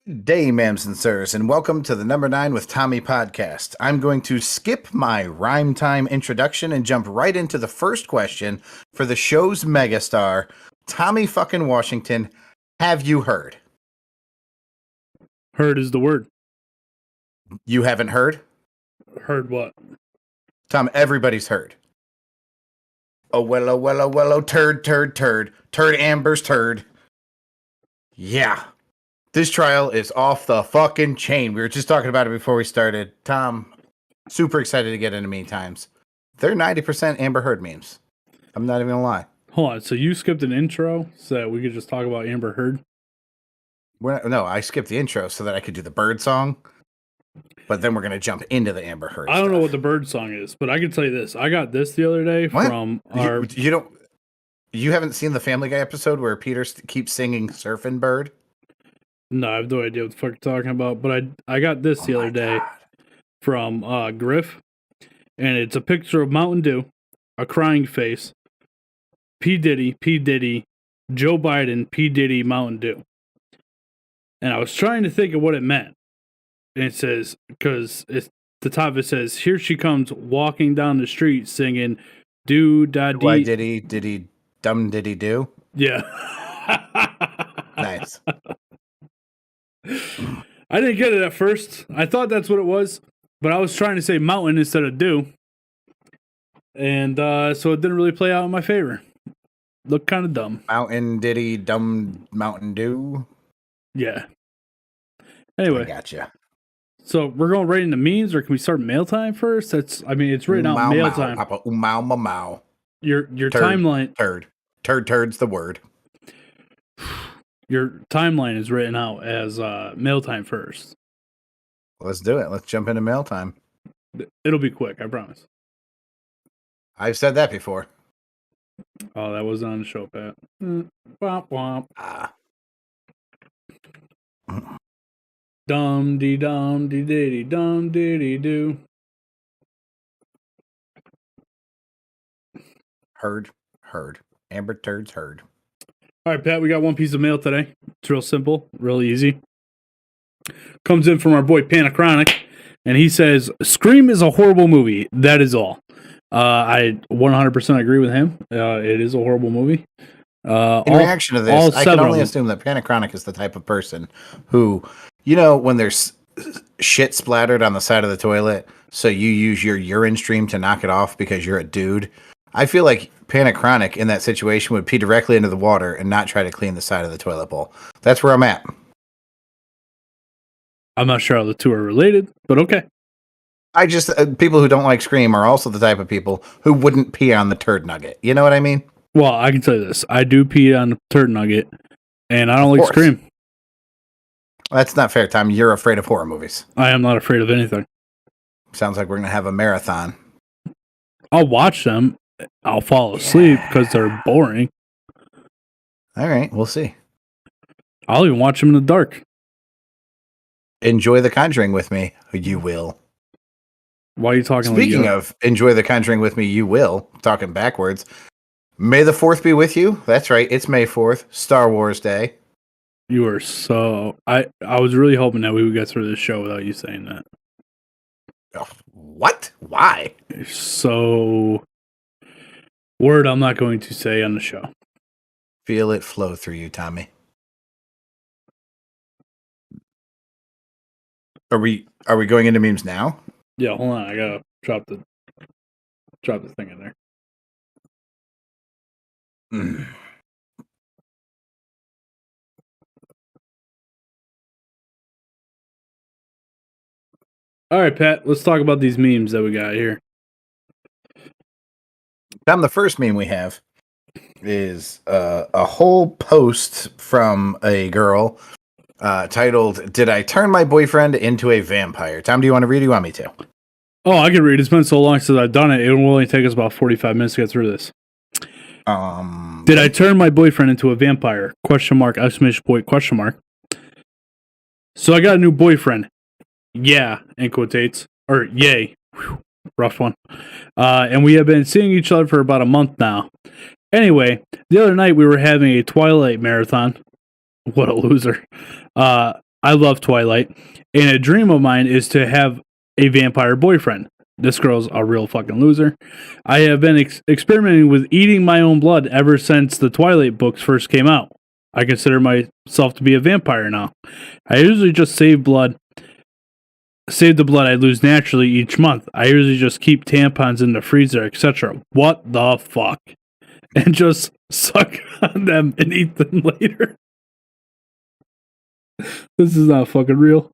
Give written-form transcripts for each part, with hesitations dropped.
Day, ma'ams and sirs, and welcome to the Number 9 with Tommy podcast. I'm going to skip my rhyme time introduction and jump right into the first question for the show's megastar, Tommy fucking Washington. Have you heard? Heard is the word. You haven't heard? Heard what? Tom, everybody's heard. Oh, well, turd, turd Amber's turd. Yeah. This trial is off the fucking chain. We were just talking about it before we started. Tom, super excited to get into meme times. They're 90% Amber Heard memes. I'm not even gonna lie. Hold on. So you skipped an intro so that we could just talk about Amber Heard? No, I skipped the intro so that I could do the bird song. But then we're gonna jump into the Amber Heard. I don't know what the bird song is, but I can tell you this. I got this the other day from our. You haven't seen the Family Guy episode where Peter keeps singing "Surfin' Bird"? No, I have no idea what the fuck you're talking about. But I got this the other day from Griff, and it's a picture of Mountain Dew, a crying face, P Diddy, Joe Biden, P Diddy, Mountain Dew. And I was trying to think of what it meant. And it says, because the top of it says, here she comes walking down the street singing, do da dee. Why did he dumb did he do? Yeah. Nice. I didn't get it at first. I thought that's what it was, but I was trying to say mountain instead of dew. And so it didn't really play out in my favor. Looked kind of dumb. Mountain Diddy, dumb Mountain Dew. Yeah. Anyway. I gotcha. So we're going right into memes, or can we start mail time first? It's written out mail time. Papa, mow. Your timeline. Turd's the word. Your timeline is written out as mail time first. Let's do it. Let's jump into mail time. It'll be quick, I promise. I've said that before. Oh, that wasn't on the show, Pat. Womp womp. Dum dee dum dee diddy dum diddy do. Heard. Amber Turd's heard. All right, Pat, we got one piece of mail today. It's real simple, real easy. Comes in from our boy Panachronic, and he says, Scream is a horrible movie. That is all. I 100% agree with him. It is a horrible movie. In reaction to this, I can only assume that Panachronic is the type of person who, when there's shit splattered on the side of the toilet, so you use your urine stream to knock it off because you're a dude. I feel like Panachronic in that situation would pee directly into the water and not try to clean the side of the toilet bowl. That's where I'm at. I'm not sure how the two are related, but okay. I just, people who don't like Scream are also the type of people who wouldn't pee on the turd nugget. You know what I mean? Well, I can tell you this. I do pee on the turd nugget, and I don't like Scream. That's not fair, Tom. You're afraid of horror movies. I am not afraid of anything. Sounds like we're going to have a marathon. I'll watch them. I'll fall asleep because they're boring. All right, we'll see. I'll even watch them in the dark. Enjoy The Conjuring with me. You will. Why are you talking Speaking of enjoy The Conjuring with me, you will. Talking backwards. May the 4th be with you. That's right. It's May 4th, Star Wars Day. You are so... I was really hoping that we would get through this show without you saying that. Oh, what? Why? So... Word I'm not going to say on the show. Feel it flow through you, Tommy. Are we going into memes now? Yeah, hold on. I gotta drop the thing in there. All right, Pat. Let's talk about these memes that we got here. Tom, the first meme we have is a whole post from a girl titled, Did I Turn My Boyfriend into a Vampire? Tom, do you want to read it? Do you want me to? Oh, I can read. It's been so long since I've done it. It will only take us about 45 minutes to get through this. Did I turn my boyfriend into a vampire? Question mark, exclamation point, question mark. So I got a new boyfriend. Yeah, in quotates. Or yay. Whew, rough one. And we have been seeing each other for about a month now. Anyway, the other night we were having a Twilight marathon. What a loser. I love Twilight, and a dream of mine is to have a vampire boyfriend. This girl's a real fucking loser. I have been experimenting with eating my own blood ever since the Twilight books first came out. I consider myself to be a vampire now. I usually just save the blood I lose naturally each month. I usually just keep tampons in the freezer, etc. What the fuck? And just suck on them and eat them later. This is not fucking real.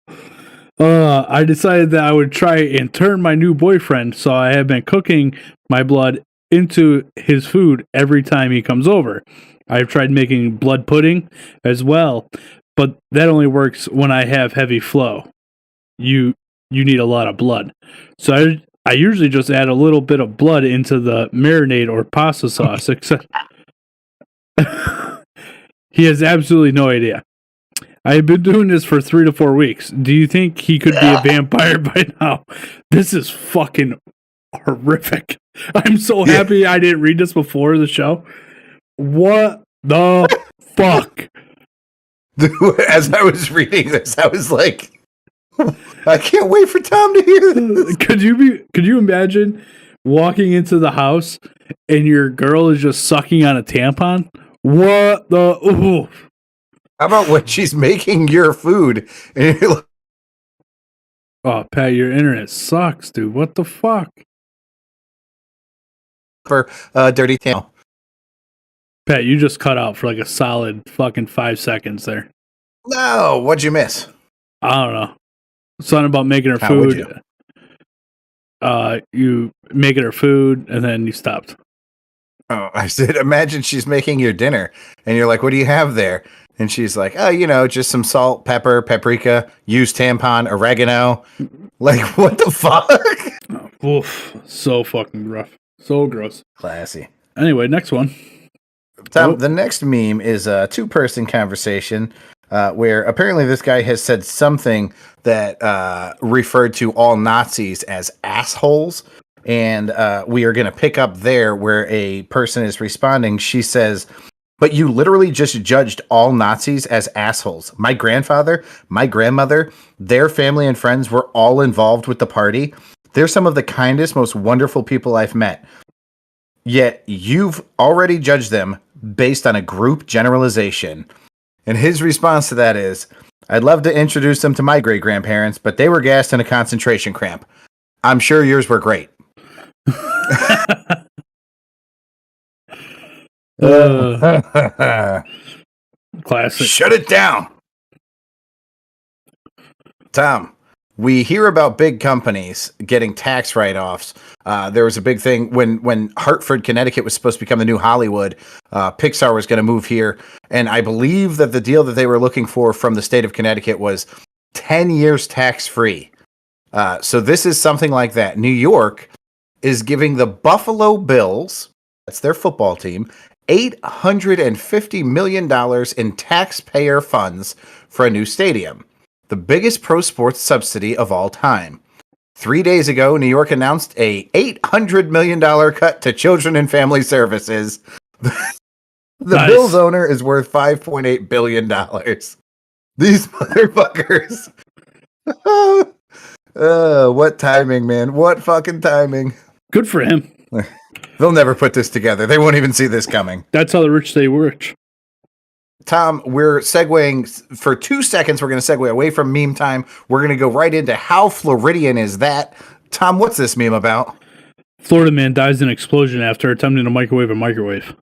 I decided that I would try and turn my new boyfriend, so I have been cooking my blood into his food every time he comes over. I've tried making blood pudding as well, but that only works when I have heavy flow. You need a lot of blood. So I usually just add a little bit of blood into the marinade or pasta sauce, except he has absolutely no idea. I've been doing this for 3 to 4 weeks. Do you think he could be a vampire by now? This is fucking horrific. I'm so happy I didn't read this before the show. What the fuck? As I was reading this, I was like, I can't wait for Tom to hear this. Could you imagine walking into the house and your girl is just sucking on a tampon? What the? Ooh. How about when she's making your food? And you're like, oh, Pat, your internet sucks, dude. What the fuck? For dirty tail. Pat, you just cut out for like a solid fucking 5 seconds there. No, what'd you miss? I don't know. Something about making her food. You making her food and then you stopped. Oh, I said, imagine she's making your dinner and you're like, what do you have there? And she's like, oh, just some salt, pepper, paprika, used tampon, oregano. Like, what the fuck? Oh, oof. So fucking rough. So gross. Classy. Anyway, next one. Tom, the next meme is a 2-person conversation where apparently this guy has said something that referred to all Nazis as assholes. And we are going to pick up there where a person is responding. She says, but you literally just judged all Nazis as assholes. My grandfather, my grandmother, their family and friends were all involved with the party. They're some of the kindest, most wonderful people I've met. Yet you've already judged them based on a group generalization. And his response to that is, I'd love to introduce them to my great-grandparents, but they were gassed in a concentration camp. I'm sure yours were great. Classic. Shut it down. Tom, we hear about big companies getting tax write-offs. There was a big thing when Hartford, Connecticut was supposed to become the new Hollywood. Pixar was going to move here. And I believe that the deal that they were looking for from the state of Connecticut was 10 years tax-free. So this is something like that. New York is giving the Buffalo Bills, that's their football team, $850 million in taxpayer funds for a new stadium, the biggest pro sports subsidy of all time. 3 days ago, New York announced a $800 million cut to children and family services. The nice. Bills owner is worth $5.8 billion. These motherfuckers. What timing, man. What fucking timing. Good for him. They'll never put this together. They won't even see this coming. That's how the rich stay rich. Tom, we're segueing for 2 seconds. We're going to segue away from meme time. We're going to go right into how Floridian is that. Tom, what's this meme about? Florida man dies in an explosion after attempting to microwave a microwave.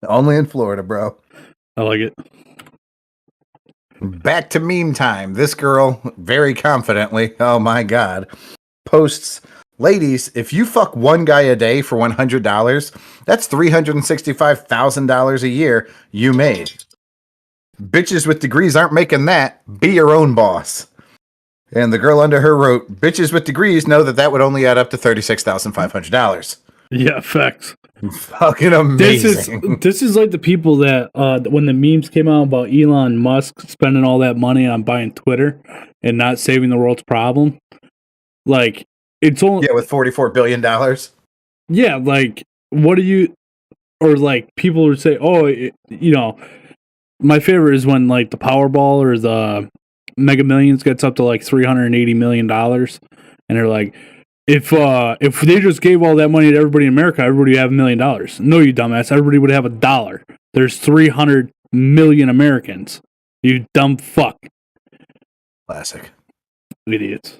Only in Florida, bro. I like it. Back to meme time. This girl, very confidently, oh my God, posts, ladies, if you fuck one guy a day for $100, that's $365,000 a year you made. Bitches with degrees aren't making that. Be your own boss. And the girl under her wrote, bitches with degrees know that would only add up to $36,500. Yeah, facts. Fucking amazing. This is like the people that when the memes came out about Elon Musk spending all that money on buying Twitter and not saving the world's problem. Like, it's only with $44 billion. Yeah, like, what do you, or like people would say, oh, My favorite is when like the Powerball or the Mega Millions gets up to like $380 million, and they're like, if they just gave all that money to everybody in America, everybody would have $1 million. No, you dumbass, everybody would have $1. There's 300 million Americans. You dumb fuck. Classic. Idiots.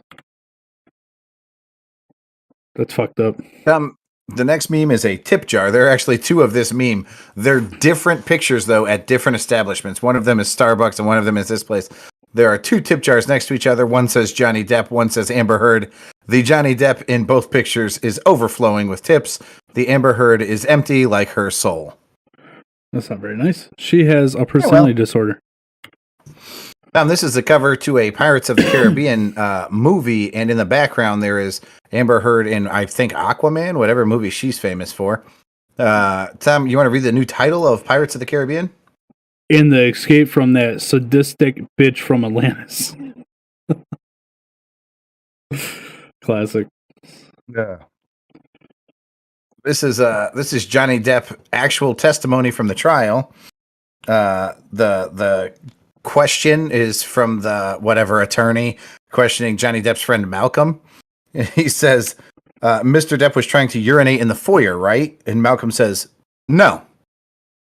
That's fucked up. The next meme is a tip jar. There are actually two of this meme. They're different pictures, though, at different establishments. One of them is Starbucks, and one of them is this place. There are two tip jars next to each other. One says Johnny Depp, one says Amber Heard. The Johnny Depp in both pictures is overflowing with tips. The Amber Heard is empty like her soul. That's not very nice. She has a personality disorder. This is the cover to a Pirates of the Caribbean movie, and in the background there is Amber Heard in, I think, Aquaman, whatever movie she's famous for. Tom, you want to read the new title of Pirates of the Caribbean? In the escape from that sadistic bitch from Atlantis. Classic. Yeah. This is Johnny Depp actual testimony from the trial. The question is from the whatever attorney questioning Johnny Depp's friend Malcolm. He says, Mr. Depp was trying to urinate in the foyer, right? And Malcolm says, no.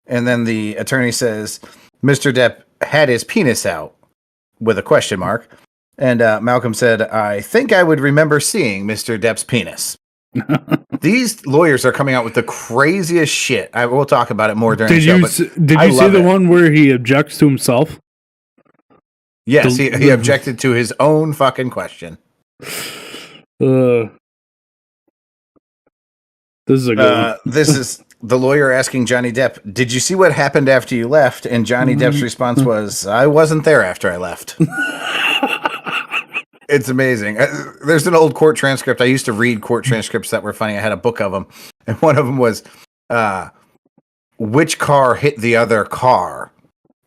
And then the attorney says, Mr. Depp had his penis out with a question mark. And Malcolm said, I think I would remember seeing Mr. Depp's penis. These lawyers are coming out with the craziest shit. I will talk about it more during the show. Did you see the one where he objects to himself? Yes, he objected to his own fucking question. This is a good one. This is the lawyer asking Johnny Depp, did you see what happened after you left? And Johnny Depp's response was, I wasn't there after I left. It's amazing. There's an old court transcript. I used to read court transcripts that were funny. I had a book of them. And one of them was, which car hit the other car?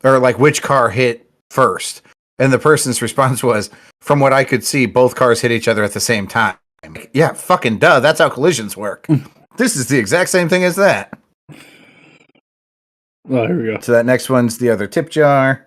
Or like, which car hit first? And the person's response was, from what I could see, both cars hit each other at the same time. Yeah, fucking duh. That's how collisions work. This is the exact same thing as that. Oh, here we go. So that next one's the other tip jar.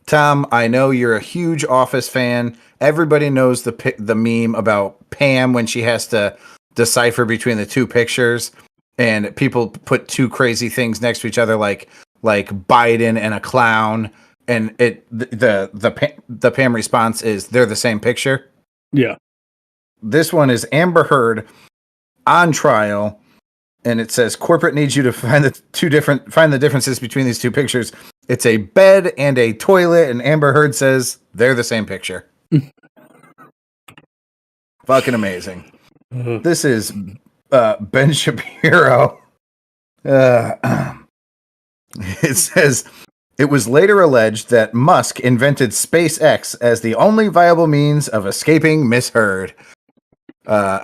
Tom, I know you're a huge Office fan. Everybody knows the meme about Pam when she has to decipher between the two pictures, and people put two crazy things next to each other, like Biden and a clown. And the Pam response is they're the same picture. Yeah. This one is Amber Heard on trial, and it says corporate needs you to find the differences between these two pictures. It's a bed and a toilet, and Amber Heard says they're the same picture. Fucking amazing. This is Ben Shapiro. It says, it was later alleged that Musk invented SpaceX as the only viable means of escaping Miss Heard. In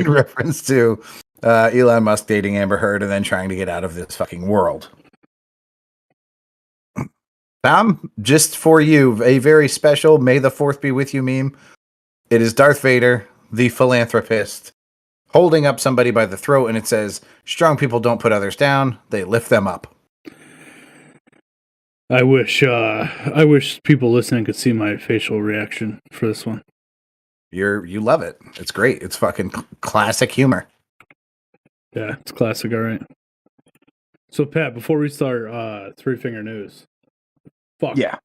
reference to Elon Musk dating Amber Heard and then trying to get out of this fucking world. Tom, just for you, a very special May the 4th be with you meme. It is Darth Vader, the philanthropist, holding up somebody by the throat, and it says, strong people don't put others down, they lift them up. I wish people listening could see my facial reaction for this one. You love it. It's great. It's fucking classic humor. Yeah, it's classic, all right. So, Pat, before we start Three Finger News, fuck. Yeah.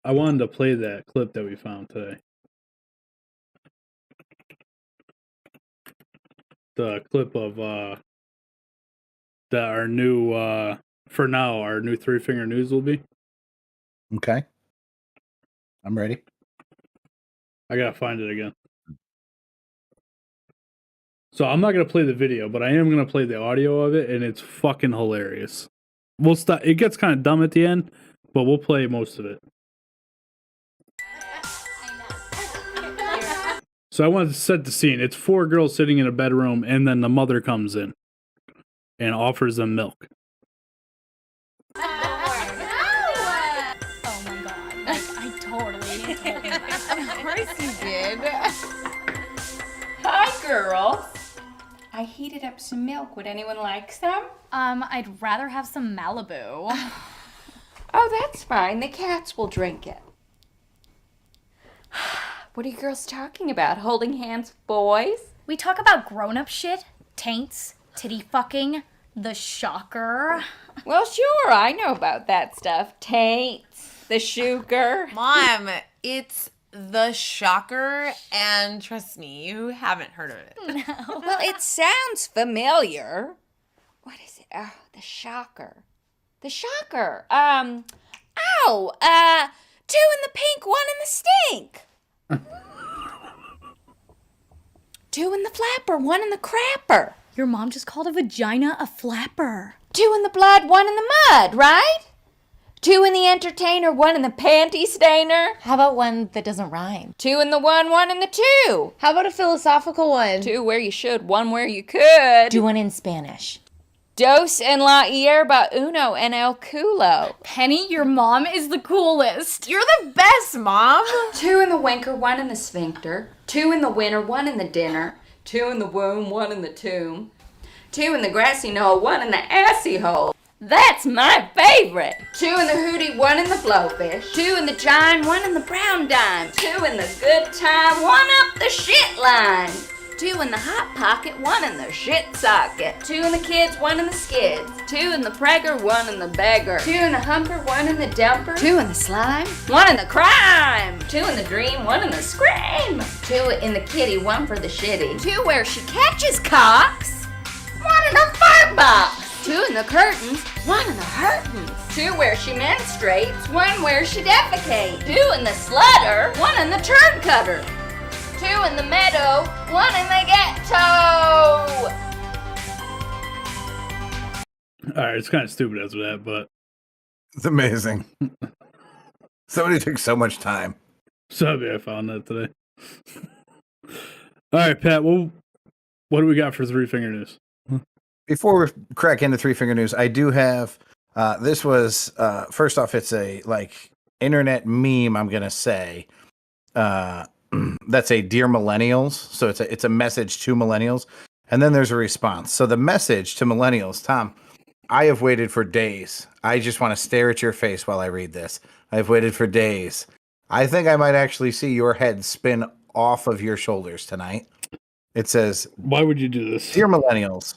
I wanted to play that clip that we found today. The clip of that our new for now, our new Three Finger News will be. Okay. I'm ready. I gotta find it again. So I'm not gonna play the video, but I am gonna play the audio of it, and it's fucking hilarious. We'll stop. It gets kind of dumb at the end, but we'll play most of it. So I wanted to set the scene. It's 4 girls sitting in a bedroom, and then the mother comes in and offers them milk. Oh my god. Like, I totally told him that. Of course you did. Hi, girls. I heated up some milk. Would anyone like some? I'd rather have some Malibu. Oh, that's fine. The cats will drink it. What are you girls talking about? Holding hands with boys? We talk about grown-up shit, taints, titty fucking, the shocker. Well, sure, I know about that stuff. Taints, the sugar. Mom, it's the shocker, and trust me, you haven't heard of it. Well, it sounds familiar. What is it? Oh, the shocker. The shocker. Two in the pink, one in the stink. Two in the flapper, one in the crapper. Your mom just called a vagina a flapper. Two in the blood, one in the mud, right? Two in the entertainer, one in the panty stainer. How about one that doesn't rhyme? Two in the one in the two. How about a philosophical one? Two where you should, one where you could. Do one in Spanish. Dos en la hierba uno en el culo. Penny, your mom is the coolest. You're the best, Mom. Two in the winker, one in the sphincter. Two in the winter, one in the dinner. Two in the womb, one in the tomb. Two in the grassy knoll, one in the assy hole. That's my favorite. Two in the hootie, one in the blowfish. Two in the chine, one in the brown dime. Two in the good time, one up the shit line. Two in the hot pocket, one in the shit socket. Two in the kids, one in the skids. Two in the pregger, one in the beggar. Two in the humper, one in the dumper. Two in the slime, one in the crime. Two in the dream, one in the scream. Two in the kitty, one for the shitty. Two where she catches cocks, one in the fur box. Two in the curtains, one in the hurtins. Two where she menstruates, one where she defecates. Two in the slutter, one in the turd cutter. Two in the meadow, one in the ghetto. Alright, it's kind of stupid as that, but It's amazing. Somebody took so much time. sorry I found that today. Alright, Pat, what do we got for Three Finger News? Before we crack into Three Finger News, I do have this was first off, it's a like internet meme, I'm gonna say. That's a dear millennials. So it's a message to millennials. And then there's a response. So the message to millennials, Tom, I have waited for days. I just want to stare at your face while I read this. I've waited for days. I think I might actually see your head spin off of your shoulders tonight. It says, Why would you do this? Dear millennials,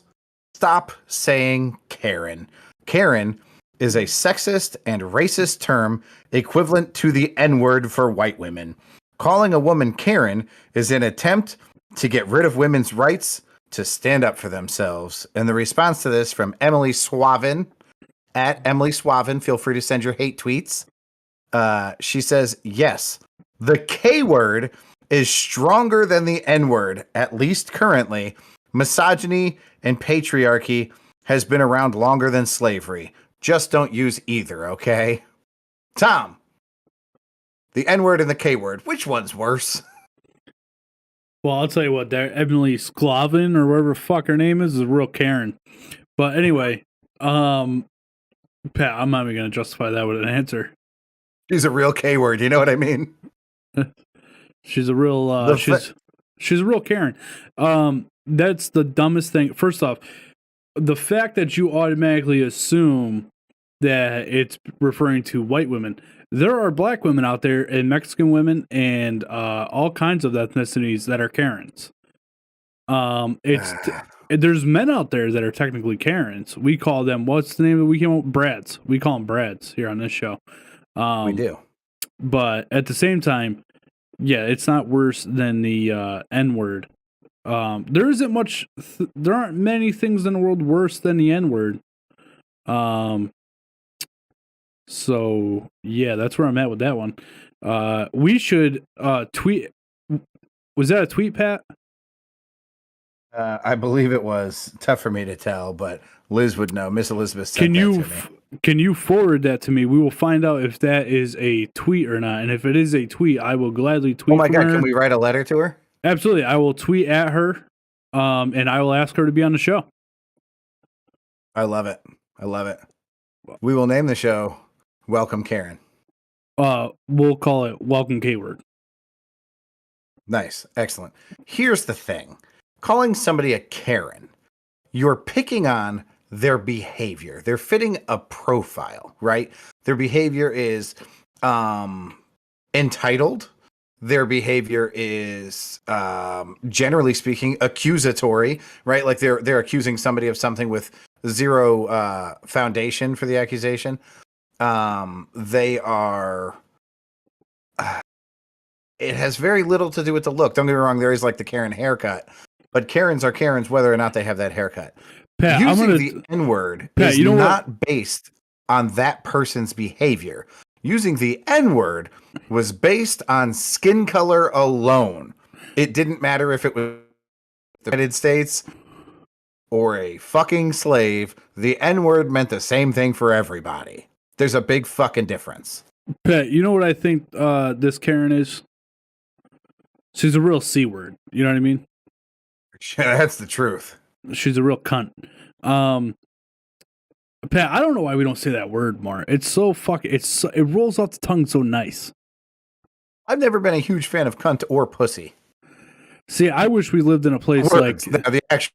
stop saying Karen. Karen is a sexist and racist term equivalent to the N-word for white women. Calling a woman Karen is an attempt to get rid of women's rights to stand up for themselves. And the response to this from Emily Swavin, at Emily Swavin, feel free to send your hate tweets. She says, yes, the K word is stronger than the N word, at least currently. Misogyny and patriarchy has been around longer than slavery. Just don't use either, okay? Tom. The N-word and the K-word. Which one's worse? Well, I'll tell you what, that Emily Sklavin or whatever the fuck her name is a real Karen. But anyway, Pat, I'm not even gonna justify that with an answer. She's a real K-word, you know what I mean? She's a real she's a real Karen. That's the dumbest thing. First off, the fact that you automatically assume that it's referring to white women. There are black women out there and Mexican women and all kinds of ethnicities that are Karens. There's men out there that are technically Karens. We call them, what's the name that we came up with? Brads. We call them Brads here on this show. We do. But at the same time, yeah, it's not worse than the N-word. There isn't much, there aren't many things in the world worse than the N-word. So yeah, that's where I'm at with that one. We should tweet. Was that a tweet, Pat? I believe it was. Tough for me to tell, but Liz would know. Miss Elizabeth sent that to me. Can you forward that to me? We will find out if that is a tweet or not. And if it is a tweet, I will gladly tweet. Oh my God, her. can we write a letter to her? Absolutely. I will tweet at her. And I will ask her to be on the show. I love it. I love it. We will name the show Welcome Karen. We'll call it Welcome K-word. Nice. Excellent. Here's the thing. calling somebody a Karen, you're picking on their behavior. They're fitting a profile, right? Their behavior is entitled. Their behavior is, generally speaking, accusatory, right? Like they're accusing somebody of something with zero foundation for the accusation. They are. It has very little to do with the look. Don't get me wrong. There is like the Karen haircut, but Karens are Karens whether or not they have that haircut. Pat, Using the N-word is not based on that person's behavior. Using the N-word was based on skin color alone. It didn't matter if it was the United States or a fucking slave. The N-word meant the same thing for everybody. There's a big fucking difference. Pat, you know what I think this Karen is? She's a real C-word. You know what I mean? That's the truth. She's a real cunt. Pat, I don't know why we don't say that word more. It's so fucking. It rolls off the tongue so nice. I've never been a huge fan of cunt or pussy. See, I wish we lived in a place Words, like the actual.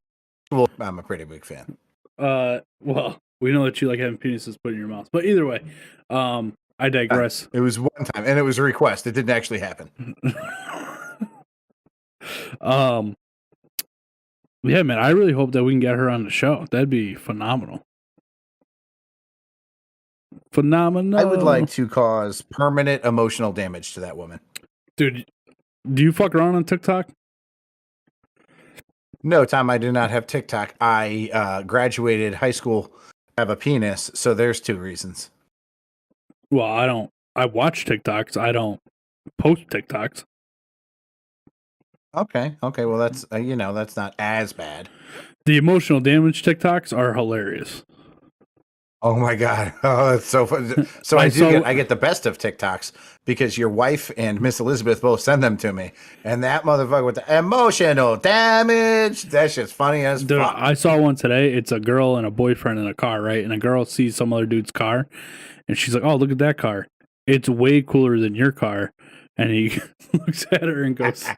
I'm a pretty big fan. Well, we know that you like having penises put in your mouth, but either way, I digress. It was one time, and it was a request. It didn't actually happen. Yeah, man, I really hope that we can get her on the show. That'd be phenomenal. Phenomenal. I would like to cause permanent emotional damage to that woman. Dude, do you fuck around on TikTok? No, Tom, I do not have TikTok. I graduated high school, have a penis, so there's two reasons. Well, I don't. I watch TikToks. I don't post TikToks. Okay. Well, that's that's not as bad. The emotional damage TikToks are hilarious. Oh my god! Oh, that's so fun. So I get the best of TikToks because your wife and Miss Elizabeth both send them to me, and that motherfucker with the emotional damage. That shit's funny as Dude, fuck. I saw one today. It's a girl and a boyfriend in a car, right? And a girl sees some other dude's car, and she's like, "Oh, look at that car! It's way cooler than your car." And he looks at her and goes,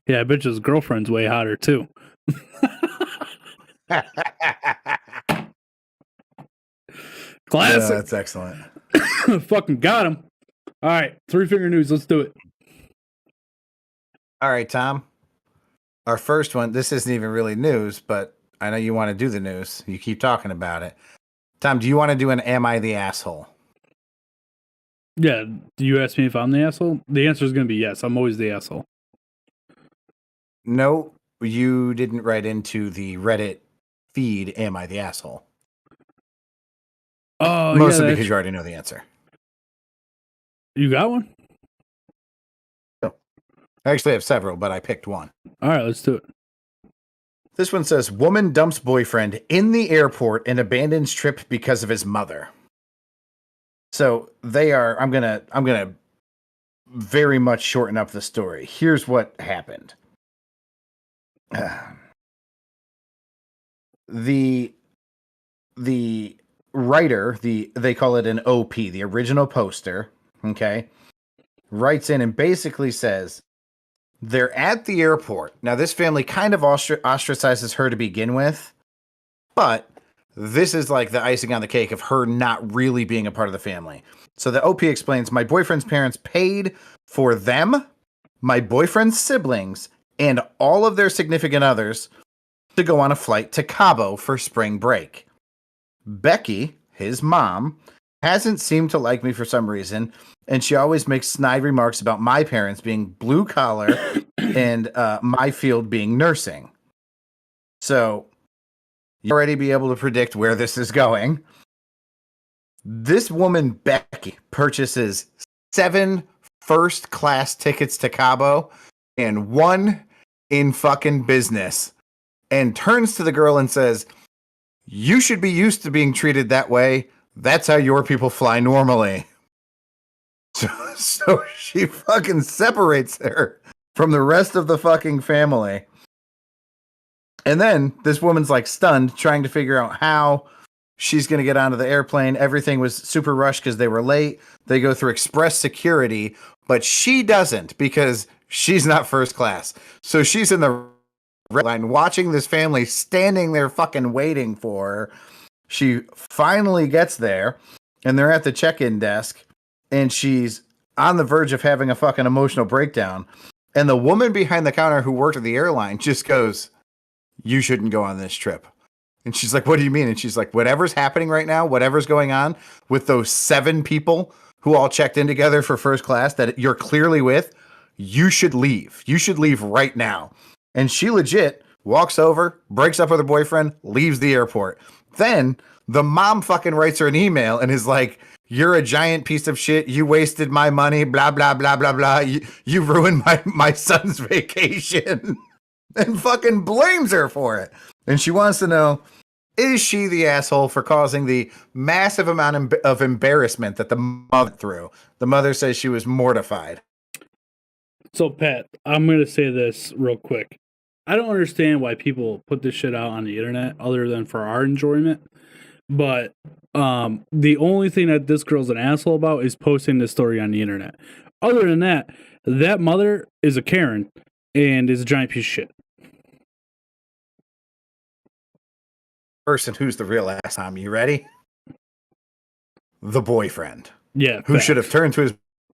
"Yeah, I bet his girlfriend's way hotter too." Classic. Yeah, that's excellent. Fucking got him. All right, three finger news. Let's do it. All right, Tom. Our first one. This isn't even really news, but I know you want to do the news. You keep talking about it. Tom, do you want to do an "Am I the asshole"? Yeah, you asked me if I'm the asshole? The answer is going to be yes. I'm always the asshole. No, you didn't write into the Reddit feed, "Am I the asshole?" Oh, Mostly because you already know the answer. You got one? No. I actually have several, but I picked one. All right, let's do it. This one says, woman dumps boyfriend in the airport and abandons trip because of his mother. So I'm gonna very much shorten up the story. Here's what happened. The writer, they call it an OP, the original poster, okay, writes in and basically says they're at the airport. Now, this family kind of ostracizes her to begin with, but this is like the icing on the cake of her not really being a part of the family. So the OP explains, my boyfriend's parents paid for them, my boyfriend's siblings, and all of their significant others to go on a flight to Cabo for spring break. Becky, his mom, hasn't seemed to like me for some reason, and she always makes snide remarks about my parents being blue collar and my field being nursing. So you already be able to predict where this is going. This woman, Becky, purchases 7 first-class tickets to Cabo and 1 in fucking business, and turns to the girl and says, you should be used to being treated that way. That's how your people fly normally. So she fucking separates her from the rest of the fucking family. And then this woman's like stunned, trying to figure out how she's going to get onto the airplane. Everything was super rushed because they were late. They go through express security, but she doesn't because she's not first class. So she's in the line, watching this family standing there fucking waiting for her. She finally gets there, and they're at the check-in desk, and she's on the verge of having a fucking emotional breakdown. And the woman behind the counter who worked at the airline just goes, "You shouldn't go on this trip." And she's like, "What do you mean?" And she's like, "Whatever's happening right now, whatever's going on with those 7 people who all checked in together for first class that you're clearly with, you should leave. You should leave right now." And she legit walks over, breaks up with her boyfriend, leaves the airport. Then the mom fucking writes her an email and is like, "You're a giant piece of shit. You wasted my money, blah, blah, blah, blah, blah. You ruined my son's vacation." And fucking blames her for it. And she wants to know, is she the asshole for causing the massive amount of embarrassment that the mother went through? The mother says she was mortified. So, Pat, I'm going to say this real quick. I don't understand why people put this shit out on the internet other than for our enjoyment. But the only thing that this girl's an asshole about is posting this story on the internet. Other than that, that mother is a Karen and is a giant piece of shit. Person who's the real ass, Tom. You ready? The boyfriend. Yeah. Who should have turned to his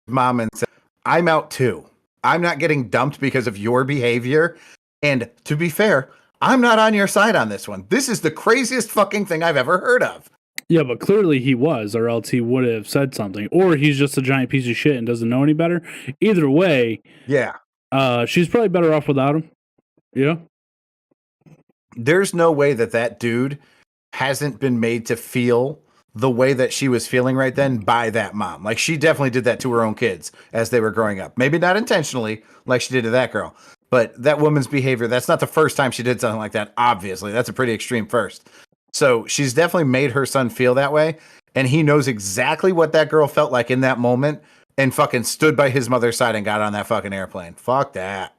mom and said, "I'm out too. I'm not getting dumped because of your behavior. And to be fair, I'm not on your side on this one. This is the craziest fucking thing I've ever heard of." Yeah, but clearly he was, or else he would have said something. Or he's just a giant piece of shit and doesn't know any better. Either way, yeah, she's probably better off without him. Yeah. There's no way that dude hasn't been made to feel the way that she was feeling right then by that mom. Like, she definitely did that to her own kids as they were growing up. Maybe not intentionally like she did to that girl, but that woman's behavior, that's not the first time she did something like that. Obviously, that's a pretty extreme first. So she's definitely made her son feel that way. And he knows exactly what that girl felt like in that moment and fucking stood by his mother's side and got on that fucking airplane. Fuck that.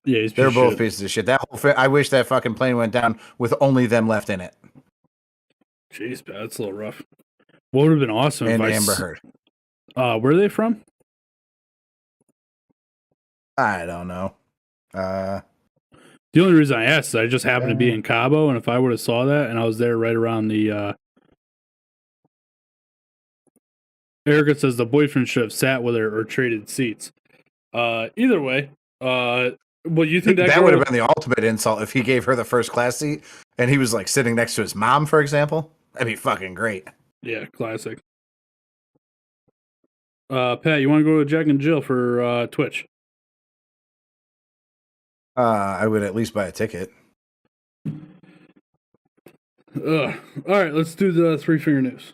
Yeah, they're both pieces of shit. I wish that fucking plane went down with only them left in it. Jeez, that's a little rough. What would have been awesome and if Amber Heard. Where are they from? I don't know. The only reason I asked is I just happened to be in Cabo, and if I would have saw that and I was there right around the Erica says the boyfriend should have sat with her or traded seats. Either way, well, you think that would have been the ultimate insult if he gave her the first class seat and he was like sitting next to his mom, for example? That'd be fucking great. Yeah, classic. Pat, you want to go to Jack and Jill for Twitch? I would at least buy a ticket. All right, let's do the 3-finger news.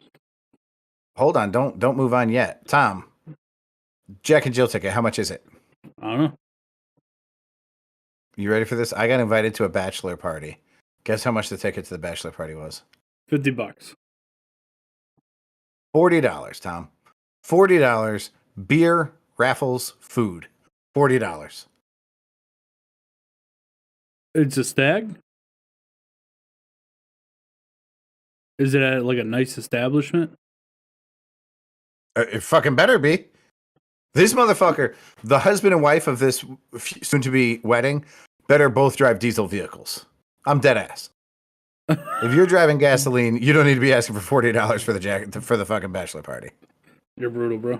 Hold on, don't move on yet. Tom, Jack and Jill ticket, how much is it? I don't know. You ready for this? I got invited to a bachelor party. Guess how much the ticket to the bachelor party was? $50. $40, Tom. $40. Beer, raffles, food. $40. It's a stag? Is it at like a nice establishment? It fucking better be. This motherfucker, the husband and wife of this soon-to-be wedding, better both drive diesel vehicles. I'm dead ass. If you're driving gasoline, you don't need to be asking for $40 for the fucking bachelor party. You're brutal, bro.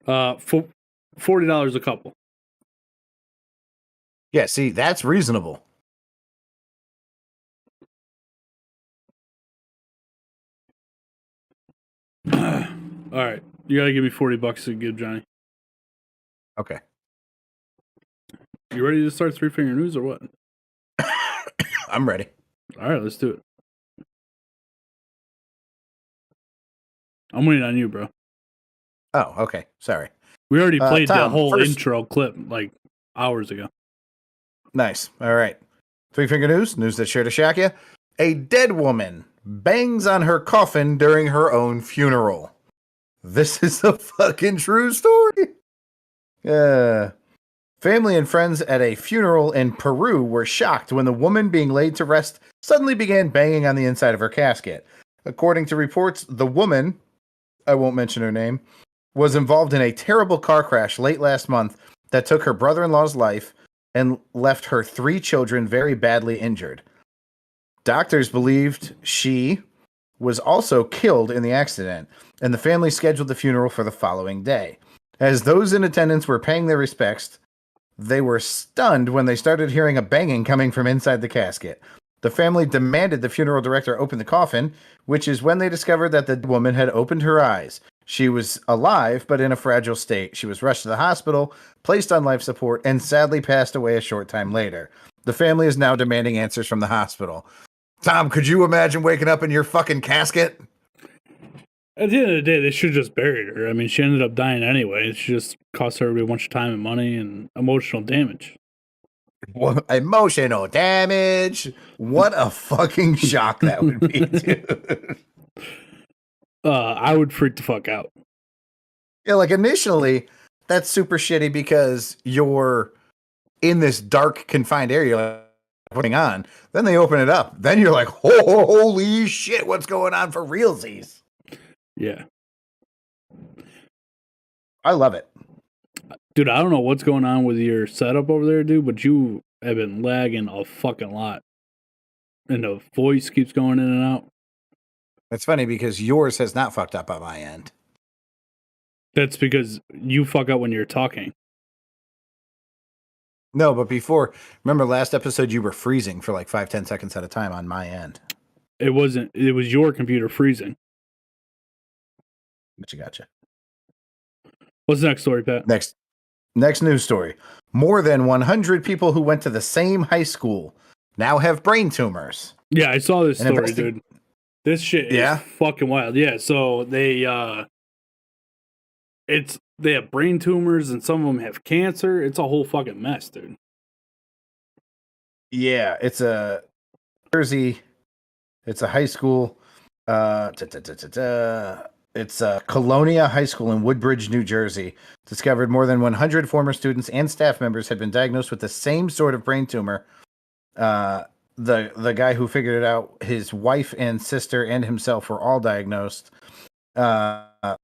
$40 a couple. Yeah, see, that's reasonable. All right, you gotta give me $40 to give Johnny. Okay. You ready to start 3-finger news or what? I'm ready. All right, let's do it. I'm waiting on you, bro. Oh, okay. Sorry. We already played the Tom, whole first... intro clip like hours ago. Nice. All right. 3-finger news that sure to shock you. A dead woman bangs on her coffin during her own funeral. This is a fucking true story. Family and friends at a funeral in Peru were shocked when the woman being laid to rest suddenly began banging on the inside of her casket. According to reports, the woman, I won't mention her name, was involved in a terrible car crash late last month that took her brother-in-law's life and left her 3 children very badly injured. Doctors believed she was also killed in the accident, and the family scheduled the funeral for the following day. As those in attendance were paying their respects, they were stunned when they started hearing a banging coming from inside the casket. The family demanded the funeral director open the coffin, which is when they discovered that the woman had opened her eyes. She was alive, but in a fragile state. She was rushed to the hospital, placed on life support, and sadly passed away a short time later. The family is now demanding answers from the hospital. Tom, could you imagine waking up in your fucking casket? At the end of the day, they should have just buried her. I mean, she ended up dying anyway. It just cost everybody a bunch of time and money and emotional damage. Emotional damage. What a fucking shock that would be, dude. I would freak the fuck out. Yeah, like initially, that's super shitty because you're in this dark, confined area like, putting on. Then they open it up. Then you're like, holy shit, what's going on for realsies? Yeah. I love it. Dude, I don't know what's going on with your setup over there, dude, but you have been lagging a fucking lot. And the voice keeps going in and out. It's funny because yours has not fucked up on my end. That's because you fuck up when you're talking. No, but before, remember last episode you were freezing for like 5-10 seconds at a time on my end. It wasn't, it was your computer freezing. But you gotcha. What's the next story, Pat? Next news story. More than 100 people who went to the same high school now have brain tumors. Yeah, I saw this story, dude. This shit is fucking wild. Yeah, so they have brain tumors and some of them have cancer. It's a whole fucking mess, dude. Yeah, it's a Jersey. It's a high school. It's Colonia High School in Woodbridge, New Jersey. Discovered more than 100 former students and staff members had been diagnosed with the same sort of brain tumor. The guy who figured it out, his wife and sister and himself were all diagnosed. A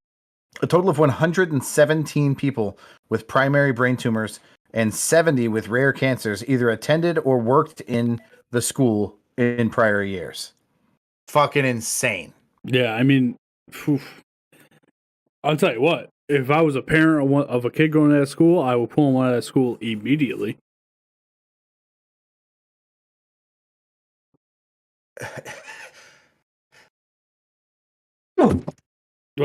total of 117 people with primary brain tumors and 70 with rare cancers either attended or worked in the school in prior years. Fucking insane. Yeah, I mean, I'll tell you what. If I was a parent of a kid going to that school, I would pull him out of that school immediately. Well,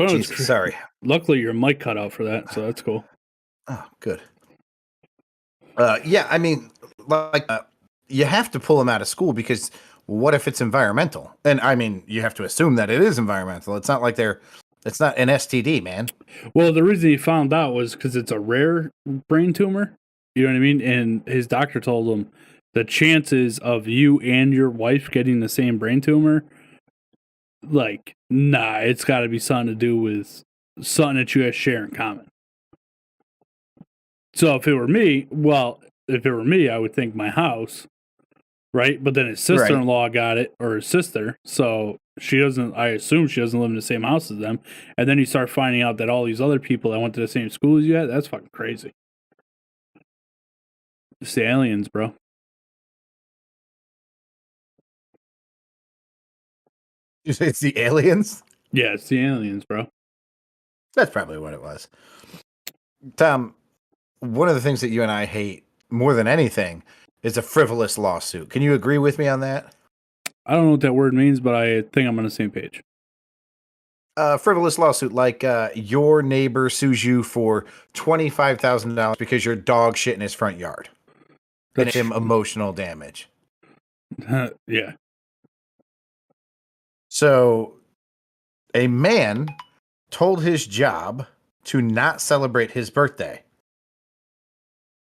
Jesus, sorry. Luckily, your mic cut out for that, so that's cool. Oh, good. Yeah, I mean, like, you have to pull them out of school because what if it's environmental? And I mean, you have to assume that it is environmental. It's not like it's not an STD, man. Well, the reason he found out was because it's a rare brain tumor. You know what I mean? And his doctor told him the chances of you and your wife getting the same brain tumor, like, nah, it's got to be something to do with something that you guys share in common. So if it were me, I would think my house, right? But then his sister-in-law got it, or his sister, so I assume she doesn't live in the same house as them. And then you start finding out that all these other people that went to the same school as you had, that's fucking crazy. It's the aliens, bro. You say it's the aliens? Yeah, it's the aliens, bro. That's probably what it was. Tom, one of the things that you and I hate more than anything is a frivolous lawsuit. Can you agree with me on that? I don't know what that word means, but I think I'm on the same page. Frivolous lawsuit, like your neighbor sues you for $25,000 because your dog shit in his front yard. And him emotional damage. Yeah. So, a man told his job to not celebrate his birthday.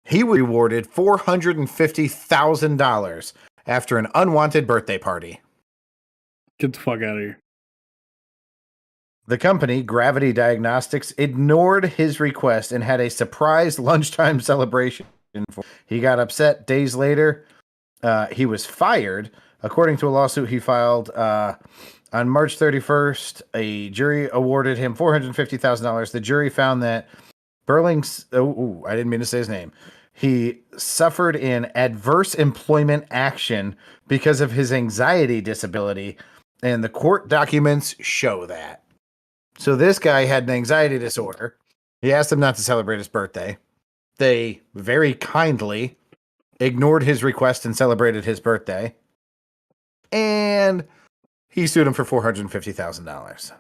He was rewarded $450,000 after an unwanted birthday party. Get the fuck out of here. The company, Gravity Diagnostics, ignored his request and had a surprise lunchtime celebration. He got upset. Days later, he was fired. According to a lawsuit he filed on March 31st, a jury awarded him $450,000. The jury found that Burling's. I didn't mean to say his name. He suffered in adverse employment action because of his anxiety disability, and the court documents show that. So this guy had an anxiety disorder. He asked them not to celebrate his birthday. They very kindly ignored his request and celebrated his birthday. And he sued him for $450,000.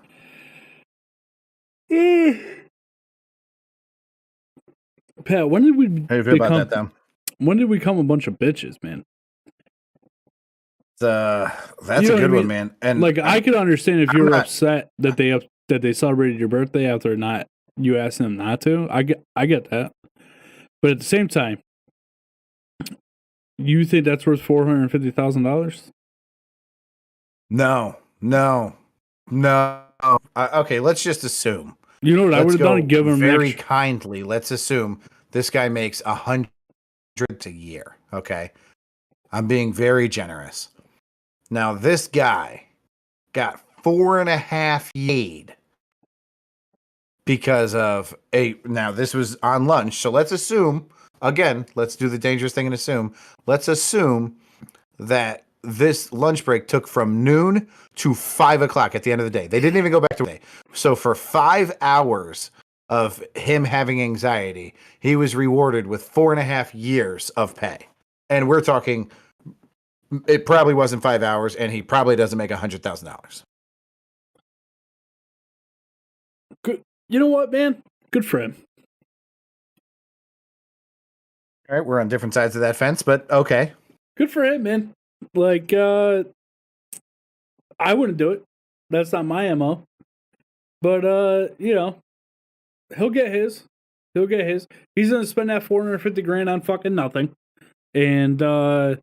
Pat, when did we How do you feel about that, Tom? When did we become a bunch of bitches, man? That's You know a what good I one, mean? man. And Like, I could understand if you I'm were not- upset that they celebrated your birthday after not you asked them not to. I get that, but at the same time, you think that's worth $450,000? No. Okay, let's just assume. You know what I would have done? And give him very extra. kindly. Let's assume this guy makes $100 a year. Okay, I'm being very generous. Now this guy got 4.5 years because of a. Now this was on lunch, so let's assume again. Let's do the dangerous thing and assume. Let's assume that this lunch break took from noon to 5 o'clock at the end of the day. They didn't even go back to day. So for 5 hours of him having anxiety, he was rewarded with 4.5 years of pay. And we're talking, it probably wasn't 5 hours, and he probably doesn't make $100,000. Good. You know what, man? Good for him. All right, we're on different sides of that fence, but okay. Good for him, man. Like, I wouldn't do it. That's not my MO. But, he'll get his. He's going to spend that $450,000 on fucking nothing. And, then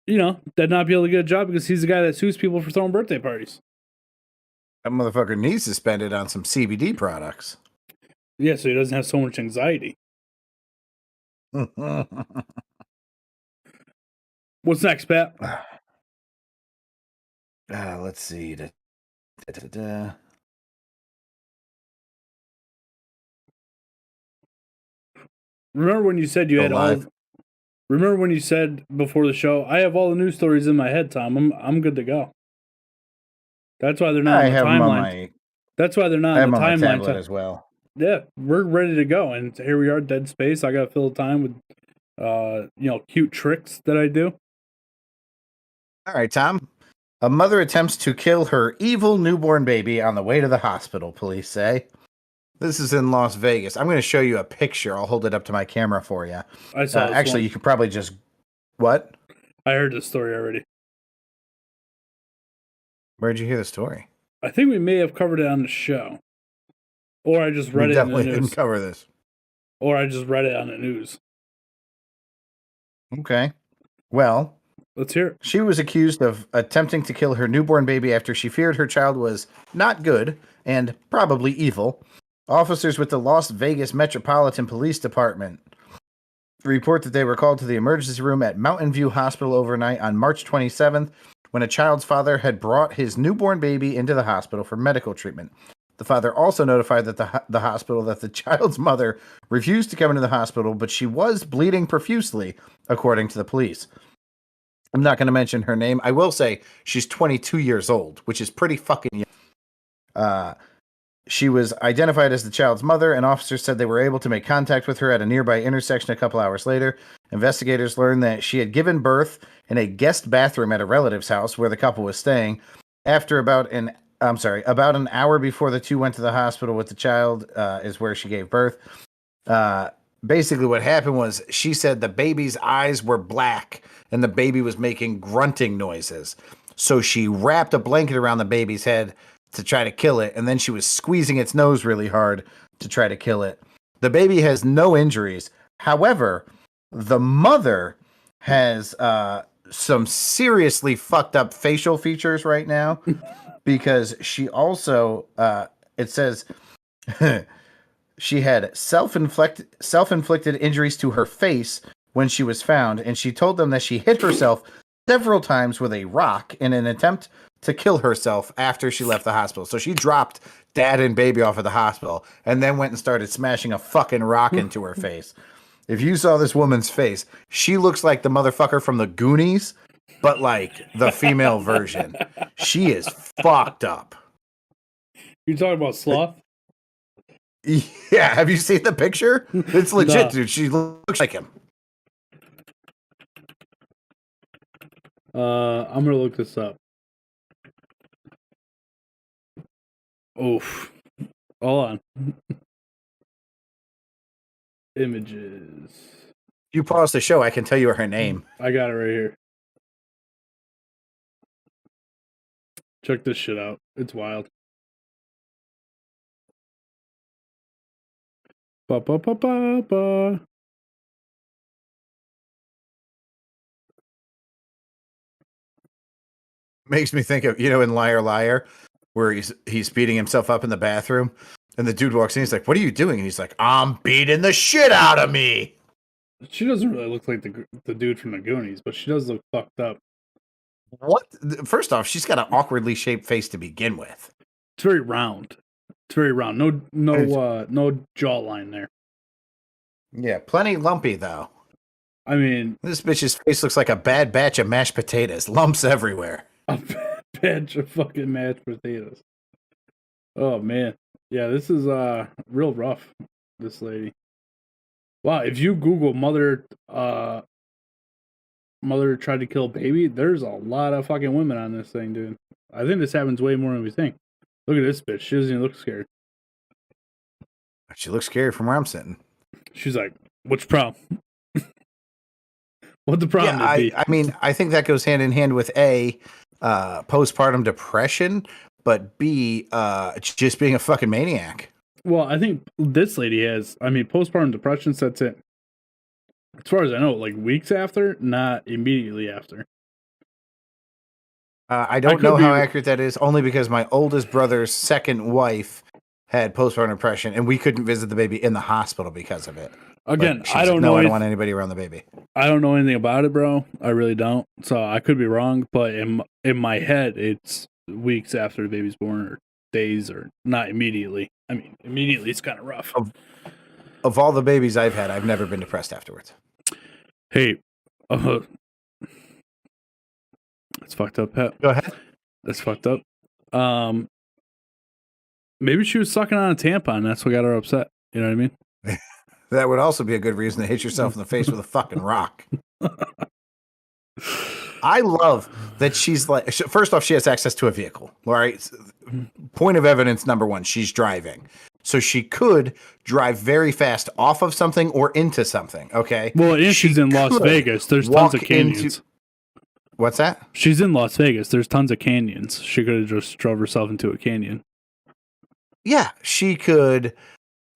not be able to get a job because he's the guy that sues people for throwing birthday parties. That motherfucker needs to spend it on some CBD products. Yeah, so he doesn't have so much anxiety. What's next, Pat? Let's see. Remember when you said you had all? Remember when you said before the show, I have all the news stories in my head, Tom. I'm good to go. That's why they're not on the timeline. That's why they're not on the timeline. Tablet as well. Yeah, we're ready to go, and here we are, dead space. I got to fill the time with, cute tricks that I do. All right, Tom. A mother attempts to kill her evil newborn baby on the way to the hospital, police say. This is in Las Vegas. I'm going to show you a picture. I'll hold it up to my camera for you. I saw actually, you could probably just... What? I heard this story already. Where'd you hear the story? I think we may have covered it on the show. Or I just read it in the news. Definitely didn't cover this. Or I just read it on the news. Okay. Well... Let's hear it. She was accused of attempting to kill her newborn baby after she feared her child was not good and probably evil. Officers with the Las Vegas Metropolitan Police Department report that they were called to the emergency room at Mountain View Hospital overnight on March 27th when a child's father had brought his newborn baby into the hospital for medical treatment. The father also notified that the hospital that the child's mother refused to come into the hospital, but she was bleeding profusely, according to the police. I'm not going to mention her name. I will say she's 22 years old, which is pretty fucking young. She was identified as the child's mother, and officers said they were able to make contact with her at a nearby intersection a couple hours later. Investigators learned that she had given birth in a guest bathroom at a relative's house where the couple was staying. After about an hour before the two went to the hospital with the child, is where she gave birth. Basically what happened was she said the baby's eyes were black and the baby was making grunting noises. So she wrapped a blanket around the baby's head to try to kill it, and then she was squeezing its nose really hard to try to kill it. The baby has no injuries. However, the mother has some seriously fucked up facial features right now because she also, it says... She had self-inflicted injuries to her face when she was found, and she told them that she hit herself several times with a rock in an attempt to kill herself after she left the hospital. So she dropped dad and baby off at the hospital and then went and started smashing a fucking rock into her face. If you saw this woman's face, she looks like the motherfucker from the Goonies, but like the female version. She is fucked up. You talking about Sloth? Yeah, have you seen the picture? It's legit, No. dude. She looks like him. I'm gonna look this up. Oof. Hold on. Images. If you pause the show, I can tell you her name. I got it right here. Check this shit out. It's wild. Ba ba ba ba ba. Makes me think of, in Liar Liar, where he's beating himself up in the bathroom, and the dude walks in. He's like, "What are you doing?" And he's like, "I'm beating the shit out of me." She doesn't really look like the dude from the Goonies, but she does look fucked up. What? First off, she's got an awkwardly shaped face to begin with. It's very round. It's very round. No jawline there. Yeah, plenty lumpy though. I mean, This bitch's face looks like a bad batch of mashed potatoes. Lumps everywhere. a batch of fucking mashed potatoes. Oh man, yeah, this is real rough. This lady. Wow, if you Google mother tried to kill baby, there's a lot of fucking women on this thing, dude. I think this happens way more than we think. Look at this bitch. She doesn't even look scared. She looks scary from where I'm sitting. She's like, "What's the problem? What the problem would be?" I mean, I think that goes hand in hand with A, postpartum depression, but B, just being a fucking maniac. Well, I think this lady has. I mean, postpartum depression sets in. As far as I know, like weeks after, not immediately after. I don't know how accurate that is, only because my oldest brother's second wife had postpartum depression, and we couldn't visit the baby in the hospital because of it. Again, But she I was don't like, know. No, I don't want anybody around the baby. I don't know anything about it, bro. I really don't. So I could be wrong, but in my head, it's weeks after the baby's born, or days, or not immediately. I mean, immediately it's kind of rough. Of all the babies I've had, I've never been depressed afterwards. Hey, that's fucked up, Pat. Go ahead. That's fucked up. Maybe she was sucking on a tampon. That's what got her upset. You know what I mean? That would also be a good reason to hit yourself in the face with a fucking rock. I love that she's like, first off, she has access to a vehicle. All right. Point of evidence number one, she's driving. So she could drive very fast off of something or into something. Okay. Well, and she's in Las Vegas. There's tons of canyons. What's that? She's in Las Vegas. There's tons of canyons. She could have just drove herself into a canyon. Yeah, she could.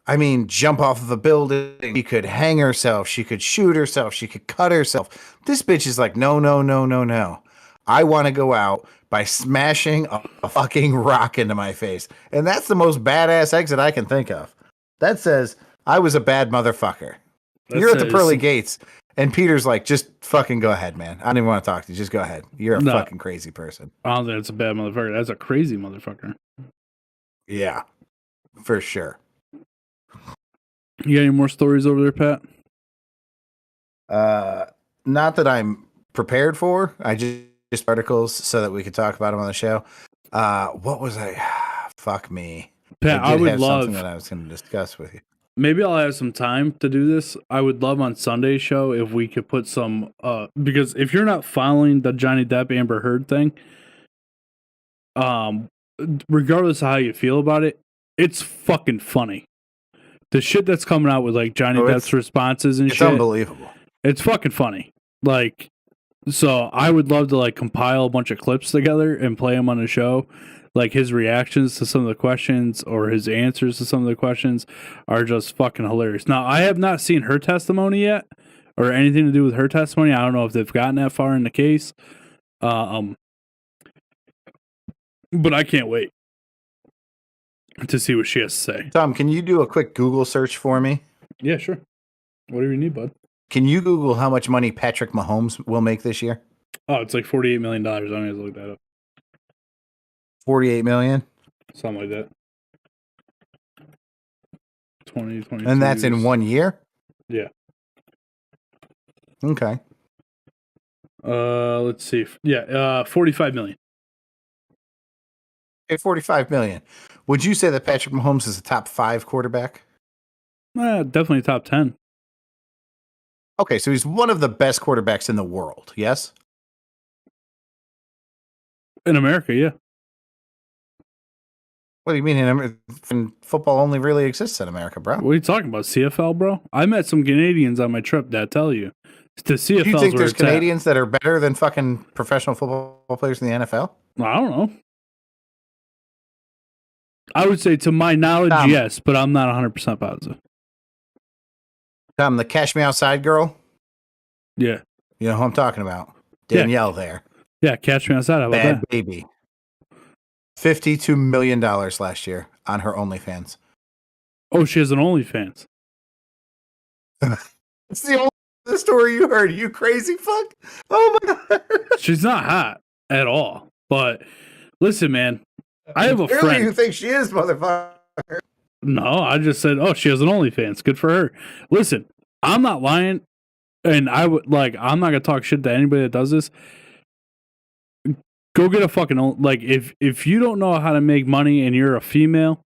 I mean, jump off of a building. She could hang herself. She could shoot herself. She could cut herself. This bitch is like, no, no, no, no, no. I want to go out by smashing a fucking rock into my face. And that's the most badass exit I can think of. That says, I was a bad motherfucker. You're at the pearly gates. And Peter's like, just fucking go ahead, man. I don't even want to talk to you. Just go ahead. You're a fucking crazy person. I don't think that's a bad motherfucker. That's a crazy motherfucker. Yeah, for sure. You got any more stories over there, Pat? Not that I'm prepared for. I just articles so that we could talk about them on the show. What was I? Fuck me. Pat, I would love something that I was going to discuss with you. Maybe I'll have some time to do this. I would love on Sunday's show if we could put some because if you're not following the Johnny Depp Amber Heard thing, regardless of how you feel about it, it's fucking funny. The shit that's coming out with like Johnny Depp's responses and shit. It's unbelievable. It's fucking funny. Like, so I would love to like compile a bunch of clips together and play them on the show. Like his reactions to some of the questions or his answers to some of the questions are just fucking hilarious. Now, I have not seen her testimony yet or anything to do with her testimony. I don't know if they've gotten that far in the case. But I can't wait to see what she has to say. Tom, can you do a quick Google search for me? Yeah, sure. Whatever you need, bud. Can you Google how much money Patrick Mahomes will make this year? Oh, it's like $48 million. I'm going to look that up. 48 million. Something like that. 2022. And that's in 1 year? Yeah. Okay. Let's see. Yeah, 45 million. Okay, 45 million. Would you say that Patrick Mahomes is a top 5 quarterback? Definitely top 10. Okay, so he's one of the best quarterbacks in the world, yes? In America, yeah. What do you mean? Football only really exists in America, bro. What are you talking about? CFL, bro? I met some Canadians on my trip that tell you. The CFL. Do you think there's Canadians that are better than fucking professional football players in the NFL? I don't know. I would say, to my knowledge, yes, but I'm not 100% positive. Tom, the Cash Me Outside girl? Yeah. You know who I'm talking about? Danielle there. Yeah, Catch Me Outside. How about Bad that? Baby. $52 million last year on her OnlyFans. Oh, she has an OnlyFans. It's the story you heard, you crazy fuck. Oh my God. She's not hot at all. But listen, man, I have a Really, friend. you think she is, motherfucker? No, I just said, oh, she has an OnlyFans. Good for her. Listen, I'm not lying. And I'm not going to talk shit to anybody that does this. Go get a fucking, if you don't know how to make money and you're a female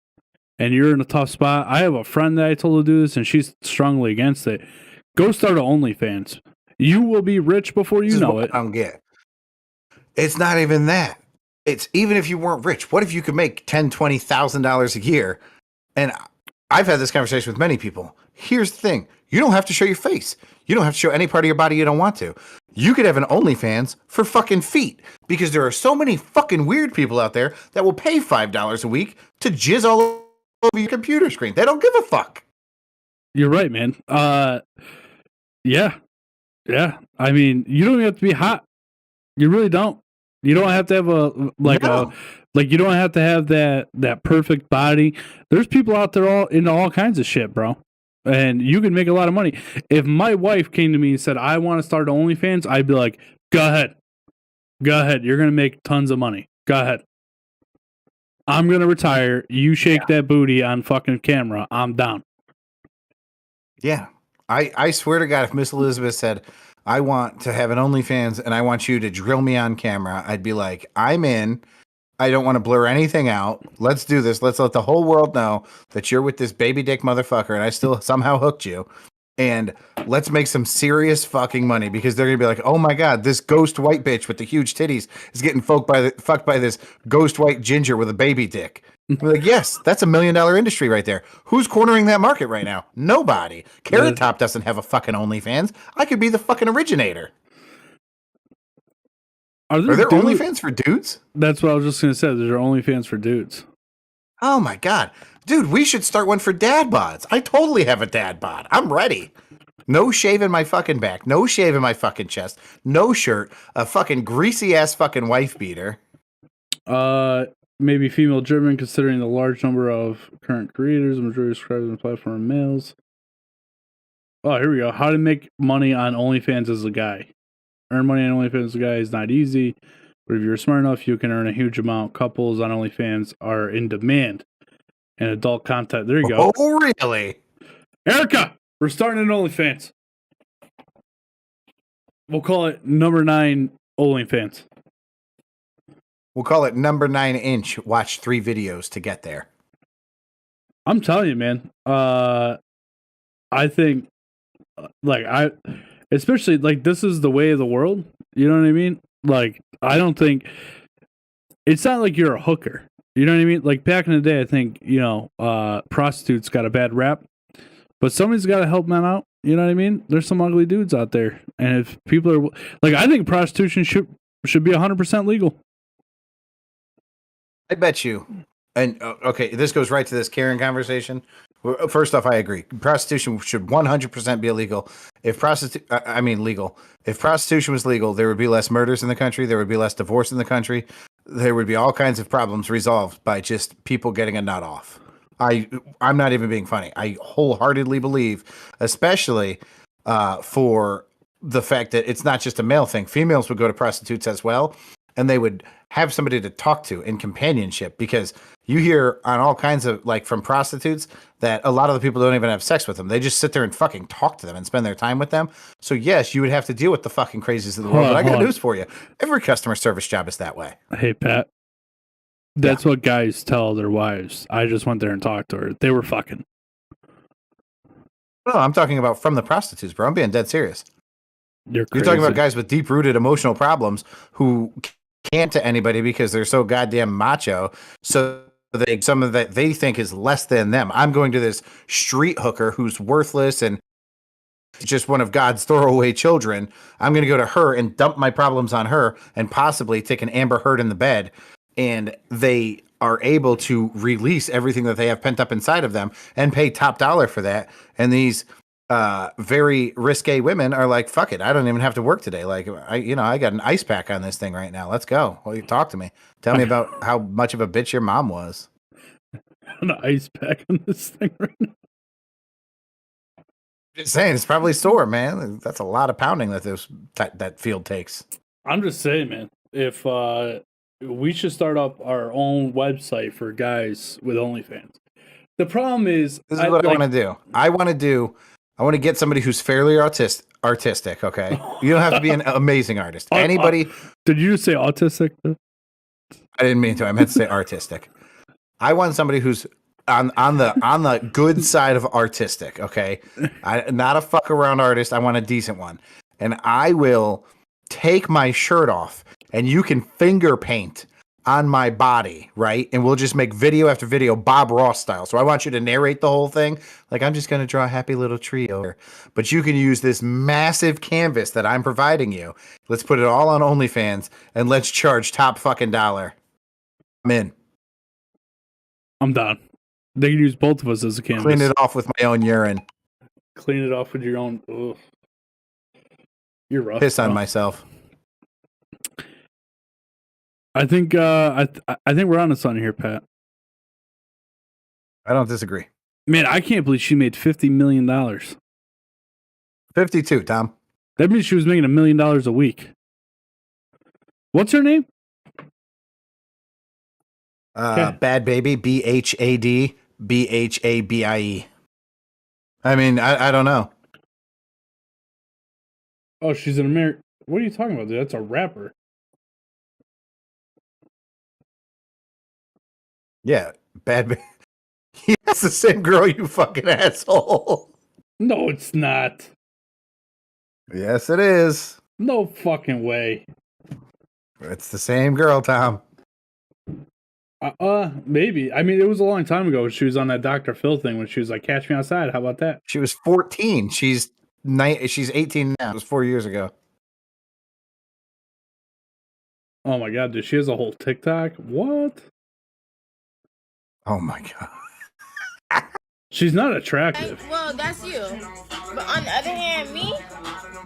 and you're in a tough spot, I have a friend that I told to do this and she's strongly against it. Go start an OnlyFans. You will be rich before you know it. I don't get. It's not even that. It's even if you weren't rich, what if you could make $10,000, $20,000 a year? And I've had this conversation with many people. Here's the thing. You don't have to show your face. You don't have to show any part of your body you don't want to. You could have an OnlyFans for fucking feet because there are so many fucking weird people out there that will pay $5 a week to jizz all over your computer screen. They don't give a fuck. You're right, man. Yeah. I mean, you don't even have to be hot. You really don't. You don't have to have you don't have to have that perfect body. There's people out there all into all kinds of shit, bro. And you can make a lot of money. If my wife came to me and said, I want to start OnlyFans, I'd be like, go ahead. You're going to make tons of money. Go ahead. I'm going to retire. You shake that booty on fucking camera. I'm down. Yeah. I swear to God, if Miss Elizabeth said, I want to have an OnlyFans and I want you to drill me on camera, I'd be like, I'm in. I don't want to blur anything out. Let's do this. Let's let the whole world know that you're with this baby dick motherfucker and I still somehow hooked you. And let's make some serious fucking money because they're going to be like, oh my God, this ghost white bitch with the huge titties is getting fucked by this ghost white ginger with a baby dick. We're like, yes, that's $1 million industry right there. Who's cornering that market right now? Nobody. Carrot Top doesn't have a fucking OnlyFans. I could be the fucking originator. Are there OnlyFans for dudes? That's what I was just going to say. There's OnlyFans for dudes. Oh my God. Dude, we should start one for dad bods. I totally have a dad bod. I'm ready. No shave in my fucking back. No shave in my fucking chest. No shirt. A fucking greasy ass fucking wife beater. Maybe female driven considering the large number of current creators. The majority of subscribers on the platform are males. Oh, here we go. How to make money on OnlyFans as a guy. Earn money on OnlyFans as a guy is not easy, but if you're smart enough, you can earn a huge amount. Couples on OnlyFans are in demand. And adult content. There you go. Oh, really? Erica, we're starting an OnlyFans. We'll call it number 9 OnlyFans. We'll call it number 9 inch. Watch 3 videos to get there. I'm telling you, man. I think, especially this is the way of the world. You know what I mean? I don't think it's not like you're a hooker. You know what I mean? Like back in the day, I think, prostitutes got a bad rap, but somebody's got to help them out. You know what I mean? There's some ugly dudes out there. And if people are I think prostitution should be 100% legal. I bet you. And okay, this goes right to this Karen conversation. First off, I agree. Prostitution should 100% be illegal. If prostitution was legal, there would be less murders in the country. There would be less divorce in the country. There would be all kinds of problems resolved by just people getting a nut off. I'm not even being funny. I wholeheartedly believe, especially for the fact that it's not just a male thing. Females would go to prostitutes as well, and they would have somebody to talk to in companionship, because you hear on all kinds of, like, from prostitutes that a lot of the people don't even have sex with them. They just sit there and fucking talk to them and spend their time with them. So yes, you would have to deal with the fucking crazies of the world. But I got news for you. Every customer service job is that way. Hey, Pat. That's what guys tell their wives. I just went there and talked to her. They were fucking. No, I'm talking about from the prostitutes, bro. I'm being dead serious. You're talking about guys with deep-rooted emotional problems who can't to anybody because they're so goddamn macho. So they think is less than them. I'm going to this street hooker who's worthless and just one of God's throwaway children. I'm going to go to her and dump my problems on her and possibly take an Amber Heard in the bed. And they are able to release everything that they have pent up inside of them and pay top dollar for that. And these very risque women are like, fuck it, I don't even have to work today. Like, I got an ice pack on this thing right now. Let's go. Well, you talk to me. Tell me about how much of a bitch your mom was. An ice pack on this thing right now. Just saying, it's probably sore, man. That's a lot of pounding that that field takes. I'm just saying, man. If we should start up our own website for guys with OnlyFans. The problem is, this is what I want to do. I want to get somebody who's fairly artistic. Okay, you don't have to be an amazing artist. Anybody? Did you just say autistic? I didn't mean to. I meant to say artistic. I want somebody who's on the good side of artistic. Okay, not a fuck around artist. I want a decent one, and I will take my shirt off, and you can finger paint on my body, right? And we'll just make video after video, Bob Ross style. So I want you to narrate the whole thing. Like, I'm just going to draw a happy little tree over. But you can use this massive canvas that I'm providing you. Let's put it all on OnlyFans, and let's charge top fucking dollar. I'm in. I'm done. They can use both of us as a canvas. Clean it off with my own urine. Clean it off with your own. Ugh. You're rough. Piss on myself. I think I think we're on to something here, Pat. I don't disagree. Man, I can't believe she made $50 million. 52, Tom. That means she was making $1 million a week. What's her name? Bhad Bhabie, Bhad Bhabie. I mean, I don't know. Oh, she's an American. What are you talking about, dude? That's a rapper. Yeah, Bhad. Yeah, it's the same girl, you fucking asshole. No, it's not. Yes, it is. No fucking way. It's the same girl, Tom. Maybe. I mean, it was a long time ago. She was on that Dr. Phil thing when she was like, "Catch me outside." How about that? She was 14. She's 18 now. It was 4 years ago. Oh my god, dude, she has a whole TikTok. What? Oh my god. She's not attractive. Okay, well, that's you. But on the other hand, me?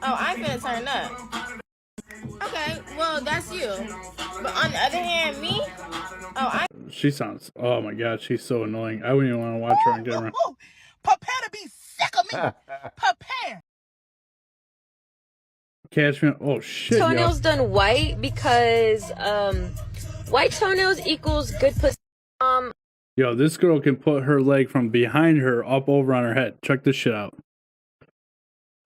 Oh, I'm finna turn up. Okay, well, that's you. But on the other hand, me? Oh, She sounds. Oh my god, she's so annoying. I wouldn't even want to watch her on camera. Prepare to be sick of me. Prepare. Catch me. Oh shit. Toenails done white because white toenails equals good pussy. Yo, this girl can put her leg from behind her up over on her head. Check this shit out.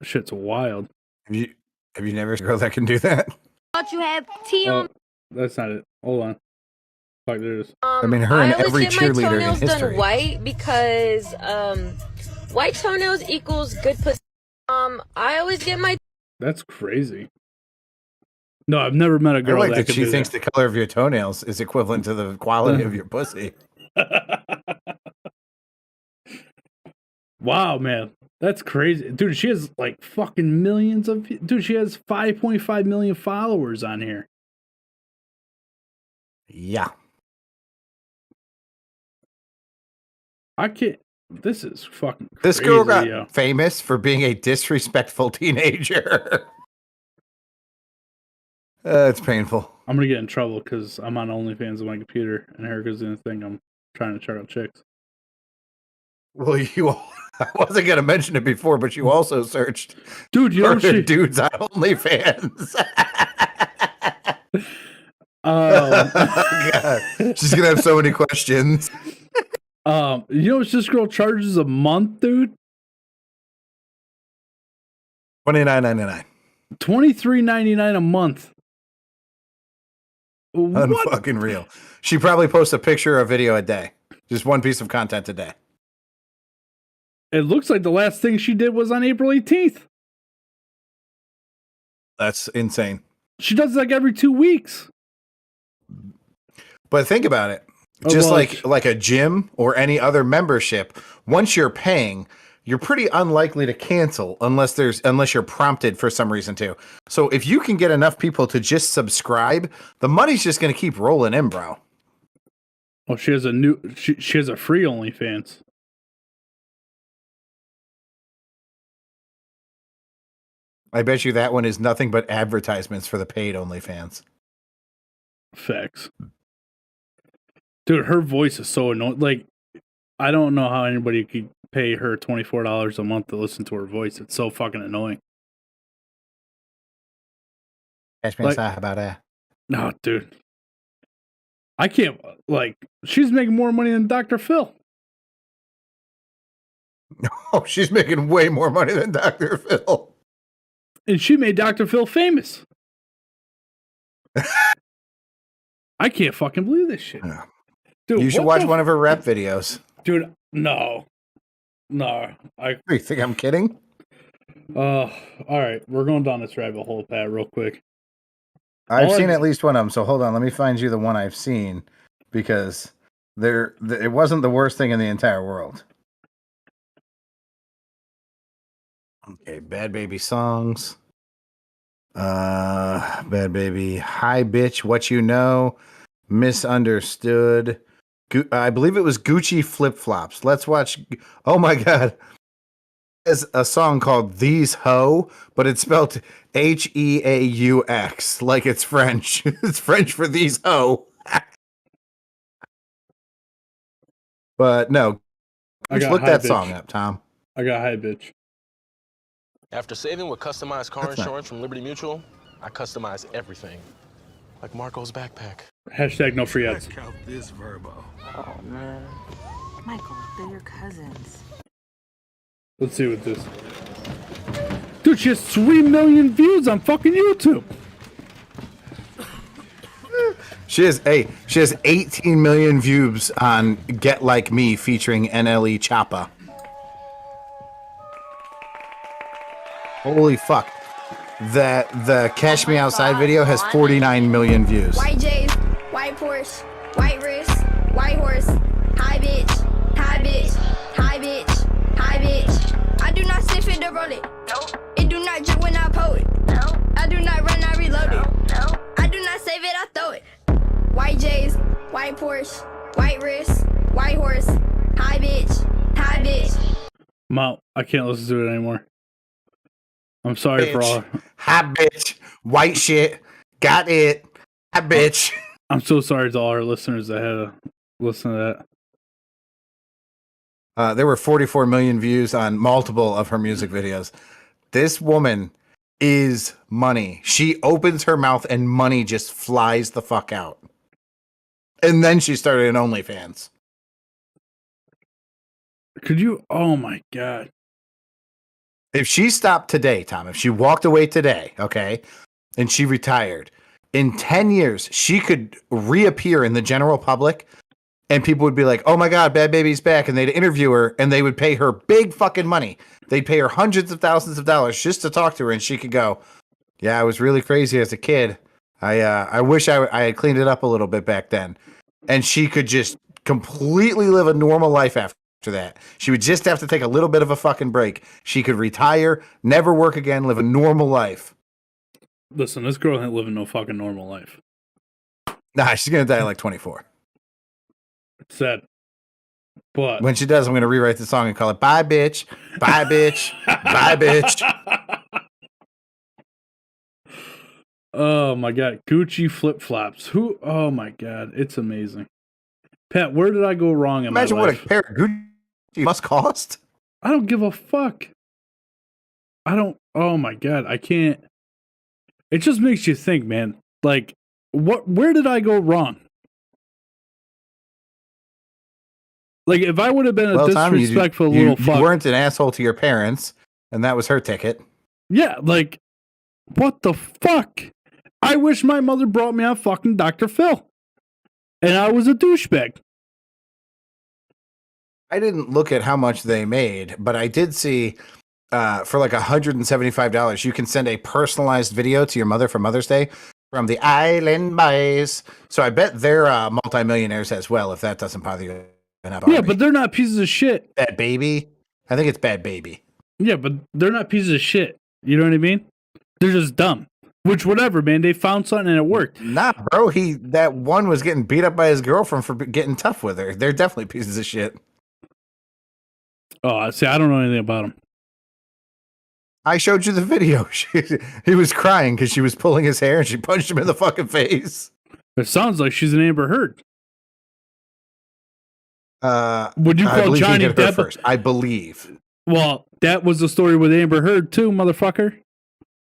This shit's wild. Have you never seen a girl that can do that? Thought you had tea on. That's not it. Hold on. Fuck, there it is. I mean, her and every cheerleader in toenails history. done white because white toenails equals good pussy. I always get my. That's crazy. No, I've never met a girl I like that could she do thinks that. the color of your toenails is equivalent to the quality of your pussy. Wow, man. That's crazy. Dude, she has like fucking millions of... Dude, she has 5.5 million followers on here. Yeah. I can't... This is fucking crazy. This girl got famous for being a disrespectful teenager. It's painful. I'm gonna get in trouble because I'm on OnlyFans on my computer and Erica's doing the thing. I'm trying to check out chicks. Well, you I wasn't gonna mention it before, but you also searched Dude, you know murdered dudes on OnlyFans. God. She's gonna have so many questions. You know what this girl charges a month, dude? $29.99. $23.99 a month. What? Unfucking real. She probably posts a picture or video a day. Just one piece of content a day. It looks like the last thing she did was on April 18th. That's insane. She does it like every 2 weeks. But think about it. Oh, Just well, like a gym or any other membership, once you're paying, you're pretty unlikely to cancel unless you're prompted for some reason to. So if you can get enough people to just subscribe, the money's just going to keep rolling in, bro. Well, she has she has a free OnlyFans. I bet you that one is nothing but advertisements for the paid OnlyFans. Facts. Dude, her voice is so annoying. Like, I don't know how anybody could pay her $24 a month to listen to her voice. It's so fucking annoying. Catch me inside about that. No, dude. I can't, like, she's making more money than Dr. Phil. Oh, she's making way more money than Dr. Phil. And she made Dr. Phil famous. I can't fucking believe this shit. Yeah. Dude, You should watch one of her rap videos. Dude, no. No. You think I'm kidding? All right. We're going down this rabbit hole, Pat, real quick. I've seen at least one of them, so hold on. Let me find you the one I've seen, because it wasn't the worst thing in the entire world. Okay, Bhad Bhabie songs. Bhad Bhabie, Hi Bitch, What You Know, Misunderstood. I believe it was Gucci Flip Flops. Let's watch. Oh my God. There's a song called These Ho, but it's spelled Heaux, like it's French. It's French for these ho. But no, just look that song up, Tom. I got Hi Bitch. After saving with customized car insurance from Liberty Mutual, I customize everything. Like Marco's backpack. Hashtag no free ads. Check out this Verbo. Oh, man. Michael, they're your cousins. Let's see what this. Dude, she has 3 million views on fucking YouTube. She has 18 million views on Get Like Me featuring NLE Choppa. Holy fuck. The Cash Me Outside video has 49 million views. White J's, white Porsche, white wrist, white horse, hi bitch, hi bitch, hi bitch, hi bitch. I do not sniff it to roll it. Nope. It do not drip when I pull it. Nope. I do not run, I reload it. Nope. I do not save it, I throw it. White J's, white Porsche, white wrist, white horse, hi bitch, hi bitch. Mom, I can't listen to it anymore. I'm sorry Bitch. for all. Hi bitch, white shit, got it. Hi bitch. I'm so sorry to all our listeners that had to listen to that. There were 44 million views on multiple of her music videos. This woman is money. She opens her mouth and money just flies the fuck out. And then she started an OnlyFans. Could you? Oh my God. If she stopped today, Tom, if she walked away today, okay, and she retired, in 10 years, she could reappear in the general public and people would be like, oh my God, Bhad Bhabie's back. And they'd interview her and they would pay her big fucking money. They'd pay her hundreds of thousands of dollars just to talk to her. And she could go, yeah, I was really crazy as a kid. I wish I had cleaned it up a little bit back then. And she could just completely live a normal life after that. She would just have to take a little bit of a fucking break. She could retire, never work again, live a normal life. Listen, this girl ain't living no fucking normal life. Nah, she's going to die at like 24. It's sad. But when she does, I'm going to rewrite the song and call it Bye Bitch, Bye Bitch, Bye Bitch. Oh my God. Gucci flip flops. Who? Oh my God. It's amazing. Pat, where did I go wrong in Imagine my life? what a pair of Gucci must cost. I don't give a fuck. I don't. Oh my god, I can't. It just makes you think, man. Like, where did I go wrong? Like, if I would have been a disrespectful little fuck, you weren't an asshole to your parents, and that was her ticket. Yeah, like, what the fuck? I wish my mother brought me on fucking Dr. Phil, and I was a douchebag. I didn't look at how much they made, but I did see for like $175, you can send a personalized video to your mother for Mother's Day from the Island Boys. So I bet they're multimillionaires as well, if that doesn't bother you. Yeah, but they're not pieces of shit. Bad Baby? I think it's Bad Baby. Yeah, but they're not pieces of shit. You know what I mean? They're just dumb. Which, whatever, man. They found something and it worked. Nah, bro. That one was getting beat up by his girlfriend for getting tough with her. They're definitely pieces of shit. Oh, see, I don't know anything about them. I showed you the video. He was crying because she was pulling his hair and she punched him in the fucking face. It sounds like she's an Amber Heard. Would you call Johnny Depp first? I believe. Well, that was the story with Amber Heard too, motherfucker.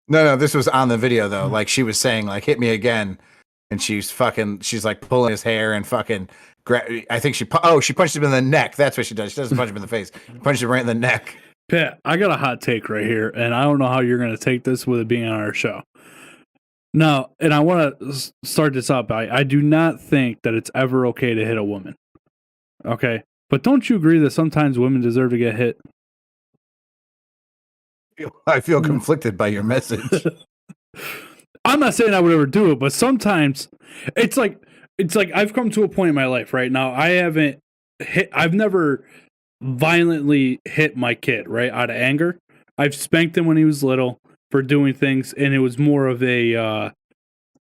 No, this was on the video though. Like she was saying, like, hit me again, and she's like pulling his hair and fucking. I think she punched him in the neck. That's what she does. She doesn't punch him in the face. She punched him right in the neck. Pat, I got a hot take right here, and I don't know how you're going to take this with it being on our show. Now, and I want to start this up. I do not think that it's ever okay to hit a woman. Okay? But don't you agree that sometimes women deserve to get hit? I feel conflicted by your message. I'm not saying I would ever do it, but sometimes it's like I've come to a point in my life right now. I've never violently hit my kid, right, out of anger. I've spanked him when he was little for doing things, and it was more of I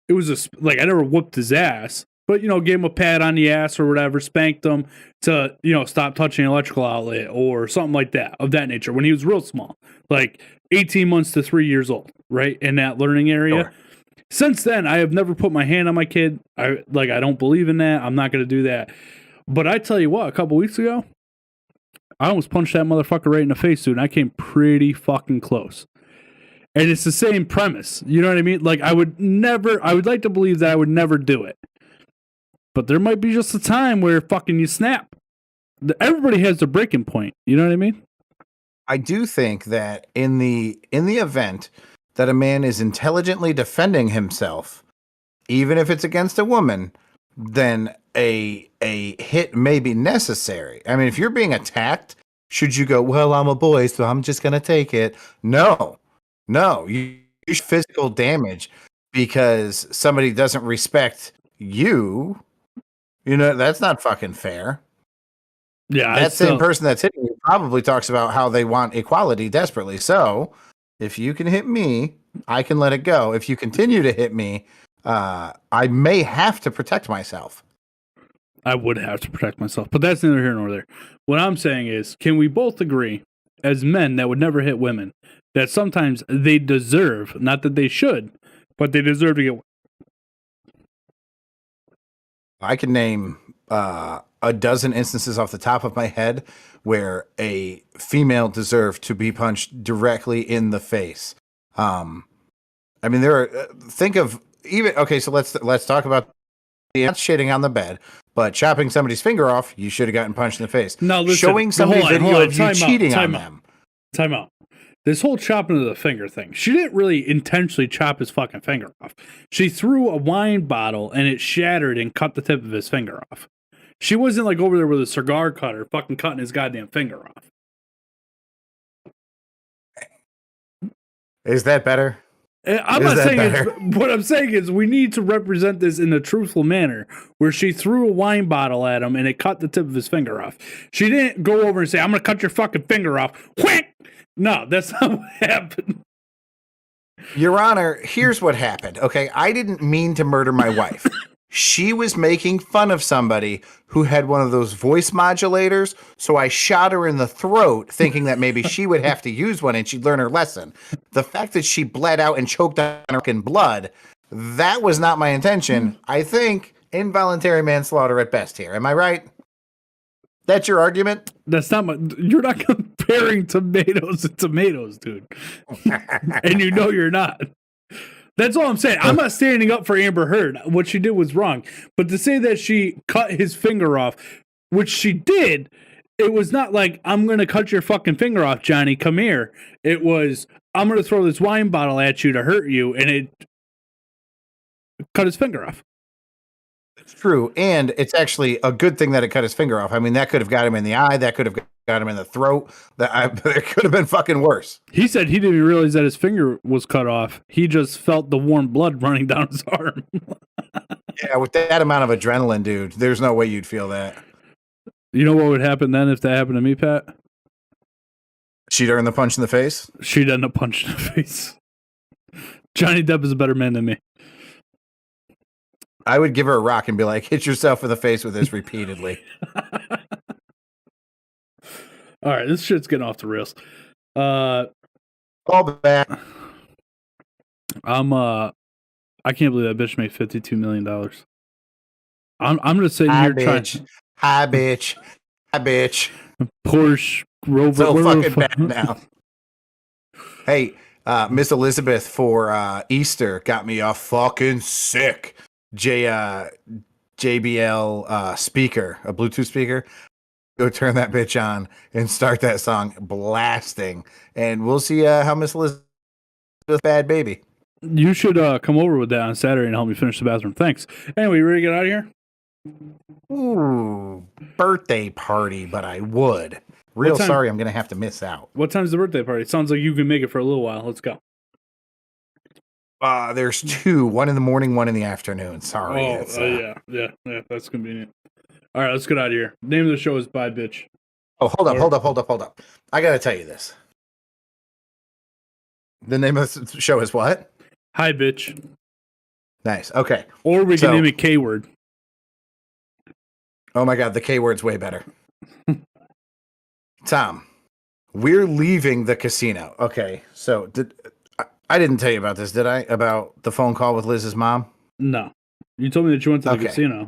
never whooped his ass, but, gave him a pat on the ass or whatever, spanked him to, stop touching an electrical outlet or something like that, of that nature, when he was real small, like 18 months to 3 years old, right, in that learning area. Sure. Since then, I have never put my hand on my kid. I don't believe in that. I'm not going to do that. But I tell you what, a couple weeks ago, I almost punched that motherfucker right in the face, dude, and I came pretty fucking close. And it's the same premise. You know what I mean? Like, I would like to believe that I would never do it. But there might be just a time where fucking you snap. Everybody has their breaking point. You know what I mean? I do think that in the event that a man is intelligently defending himself, even if it's against a woman, then a hit may be necessary. I mean, if you're being attacked, should you go, well, I'm a boy, so I'm just going to take it? No, you physical damage because somebody doesn't respect you. That's not fucking fair. Yeah. That same person that's hitting you probably talks about how they want equality desperately. So if you can hit me, I can let it go. If you continue to hit me, I may have to protect myself. I would have to protect myself, but that's neither here nor there. What I'm saying is, can we both agree, as men that would never hit women, that sometimes they deserve, not that they should, but they deserve to get. I can name a dozen instances off the top of my head where a female deserved to be punched directly in the face. I mean, there are. Think of even okay. So let's talk about not shitting on the bed, but chopping somebody's finger off. You should have gotten punched in the face. No, listen, showing somebody video of you cheating on them. Time out. This whole chopping of the finger thing. She didn't really intentionally chop his fucking finger off. She threw a wine bottle and it shattered and cut the tip of his finger off. She wasn't like over there with a cigar cutter fucking cutting his goddamn finger off. Is that better? I'm not saying what I'm saying is we need to represent this in a truthful manner where she threw a wine bottle at him and it cut the tip of his finger off. She didn't go over and say, I'm going to cut your fucking finger off. Whack! No, that's not what happened. Your Honor, here's what happened. Okay, I didn't mean to murder my wife. She was making fun of somebody who had one of those voice modulators, so I shot her in the throat thinking that maybe she would have to use one and she'd learn her lesson. The fact that she bled out and choked on her fucking blood, that was not my intention. I think involuntary manslaughter at best here. Am I right? That's your argument? That's not my... You're not going to... comparing tomatoes to tomatoes, dude. And you know you're not. That's all I'm saying. I'm not standing up for Amber Heard. What she did was wrong. But to say that she cut his finger off, which she did, it was not like, I'm going to cut your fucking finger off, Johnny. Come here. It was, I'm going to throw this wine bottle at you to hurt you. And it cut his finger off. It's true. And it's actually a good thing that it cut his finger off. I mean, that could have got him in the eye. That could have got him in the throat. It could have been fucking worse. He said he didn't realize that his finger was cut off. He just felt the warm blood running down his arm. Yeah, with that amount of adrenaline, dude, there's no way you'd feel that. You know what would happen then if that happened to me, Pat? She'd earn the punch in the face? She'd end up punching in the face. Johnny Depp is a better man than me. I would give her a rock and be like, hit yourself in the face with this repeatedly. All right, this shit's getting off the rails. All back. I can't believe that bitch made $52 million. I'm just sitting here trying. Hi, bitch. Porsche Rover. So fucking bad now. Hey, Miss Elizabeth for Easter got me a fucking sick JBL speaker, a Bluetooth speaker. Go turn that bitch on and start that song blasting, and we'll see how Miss Elizabeth Bhad Bhabie. You should come over with that on Saturday and help me finish the bathroom. Thanks. Anyway, you ready to get out of here? Ooh, birthday party, but I would. Real sorry, I'm gonna have to miss out. What time's the birthday party? It sounds like you can make it for a little while. Let's go. There's two, one in the morning, one in the afternoon. Sorry. Yeah, that's convenient. All right, let's get out of here. Name of the show is Bye Bitch. Oh, hold up. I gotta tell you this. The name of the show is what? Hi Bitch. Nice. Okay. Or we can name it K Word. Oh my God, the K word's way better. Tom, we're leaving the casino. Okay, so I didn't tell you about this, did I? About the phone call with Liz's mom? No. You told me that you went to the casino.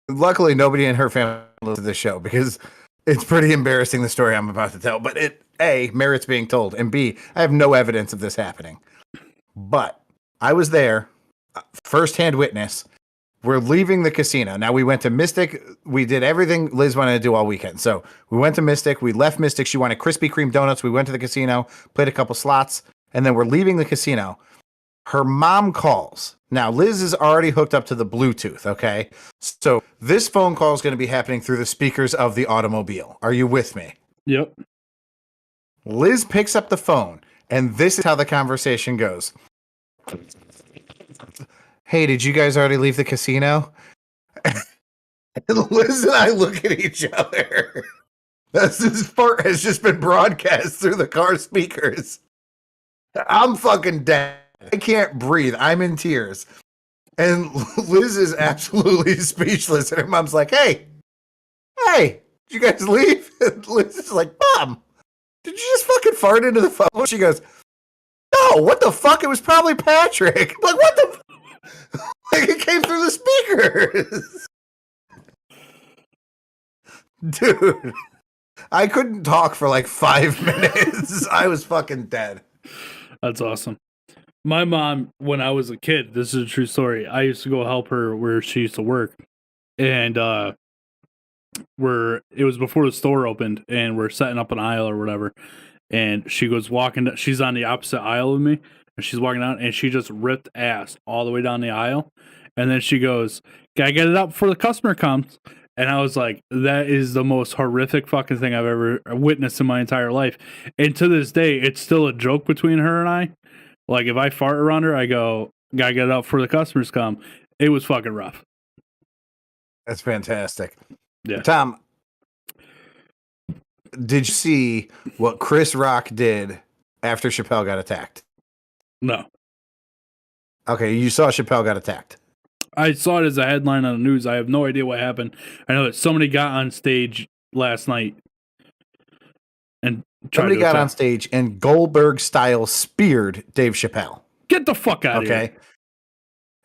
Luckily, nobody in her family listens to this show because it's pretty embarrassing, the story I'm about to tell. But it, A, merits being told, and B, I have no evidence of this happening. But I was there, firsthand witness. We're leaving the casino. Now, we went to Mystic. We did everything Liz wanted to do all weekend. So we went to Mystic. We left Mystic. She wanted Krispy Kreme donuts. We went to the casino, played a couple slots, and then we're leaving the casino. Her mom calls. Now, Liz is already hooked up to the Bluetooth, okay? So this phone call is going to be happening through the speakers of the automobile. Are you with me? Yep. Liz picks up the phone, and this is how the conversation goes. Hey, did you guys already leave the casino? And Liz and I look at each other. This part has just been broadcast through the car speakers. I'm fucking dead. I can't breathe. I'm in tears. And Liz is absolutely speechless. And her mom's like, hey, did you guys leave? And Liz is like, Mom, did you just fucking fart into the phone? She goes, no, what the fuck? It was probably Patrick. Like, what the like, it came through the speakers. Dude, I couldn't talk for like 5 minutes. I was fucking dead. That's awesome. My mom, when I was a kid, this is a true story. I used to go help her where she used to work. And it was before the store opened, and we're setting up an aisle or whatever. And she goes walking, she's on the opposite aisle of me. And she's walking down, and she just ripped ass all the way down the aisle. And then she goes, gotta get it out before the customer comes. And I was like, that is the most horrific fucking thing I've ever witnessed in my entire life. And to this day, it's still a joke between her and I. Like, if I fart around her, I go, gotta get it out before the customers come. It was fucking rough. That's fantastic. Yeah. Tom, did you see what Chris Rock did after Chappelle got attacked? No. Okay, you saw Chappelle got attacked. I saw it as a headline on the news. I have no idea what happened. I know that somebody got on stage last night and somebody got on stage and Goldberg style speared Dave Chappelle. Get the fuck out of here. Okay.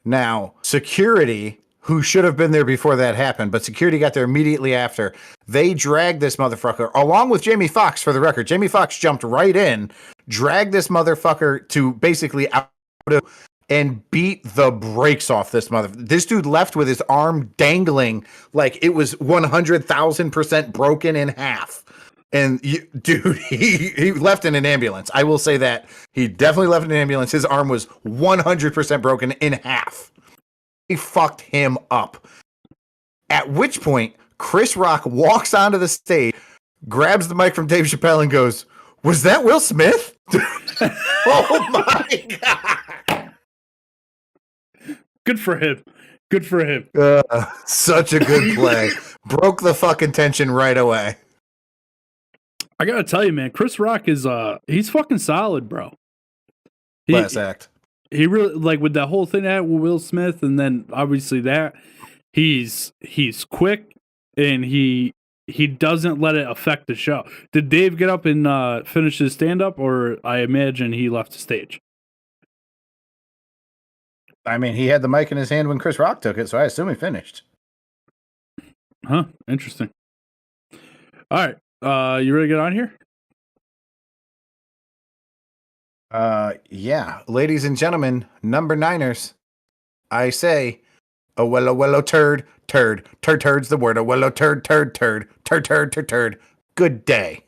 Now, security who should have been there before that happened, but security got there immediately after. They dragged this motherfucker, along with Jamie Foxx, for the record. Jamie Foxx jumped right in, dragged this motherfucker to basically out of, and beat the brakes off this mother. This dude left with his arm dangling like it was 100,000% broken in half. And dude, he left in an ambulance. I will say that. He definitely left in an ambulance. His arm was 100% broken in half. He fucked him up. At which point, Chris Rock walks onto the stage, grabs the mic from Dave Chappelle and goes, "Was that Will Smith?" Oh my God. Good for him. Good for him. Such a good play. Broke the fucking tension right away. I gotta tell you, man, Chris Rock is he's fucking solid, bro. Last act. He really, like, with that whole thing at Will Smith, and then obviously that he's quick and he doesn't let it affect the show. Did Dave get up and finish his stand up, or I imagine he left the stage? I mean, he had the mic in his hand when Chris Rock took it, so I assume he finished. Huh, interesting. All right. You ready to get on here? Yeah. Ladies and gentlemen, number 9ers, I say, a wello turd, turd's the word, a wello turd, turd, good day.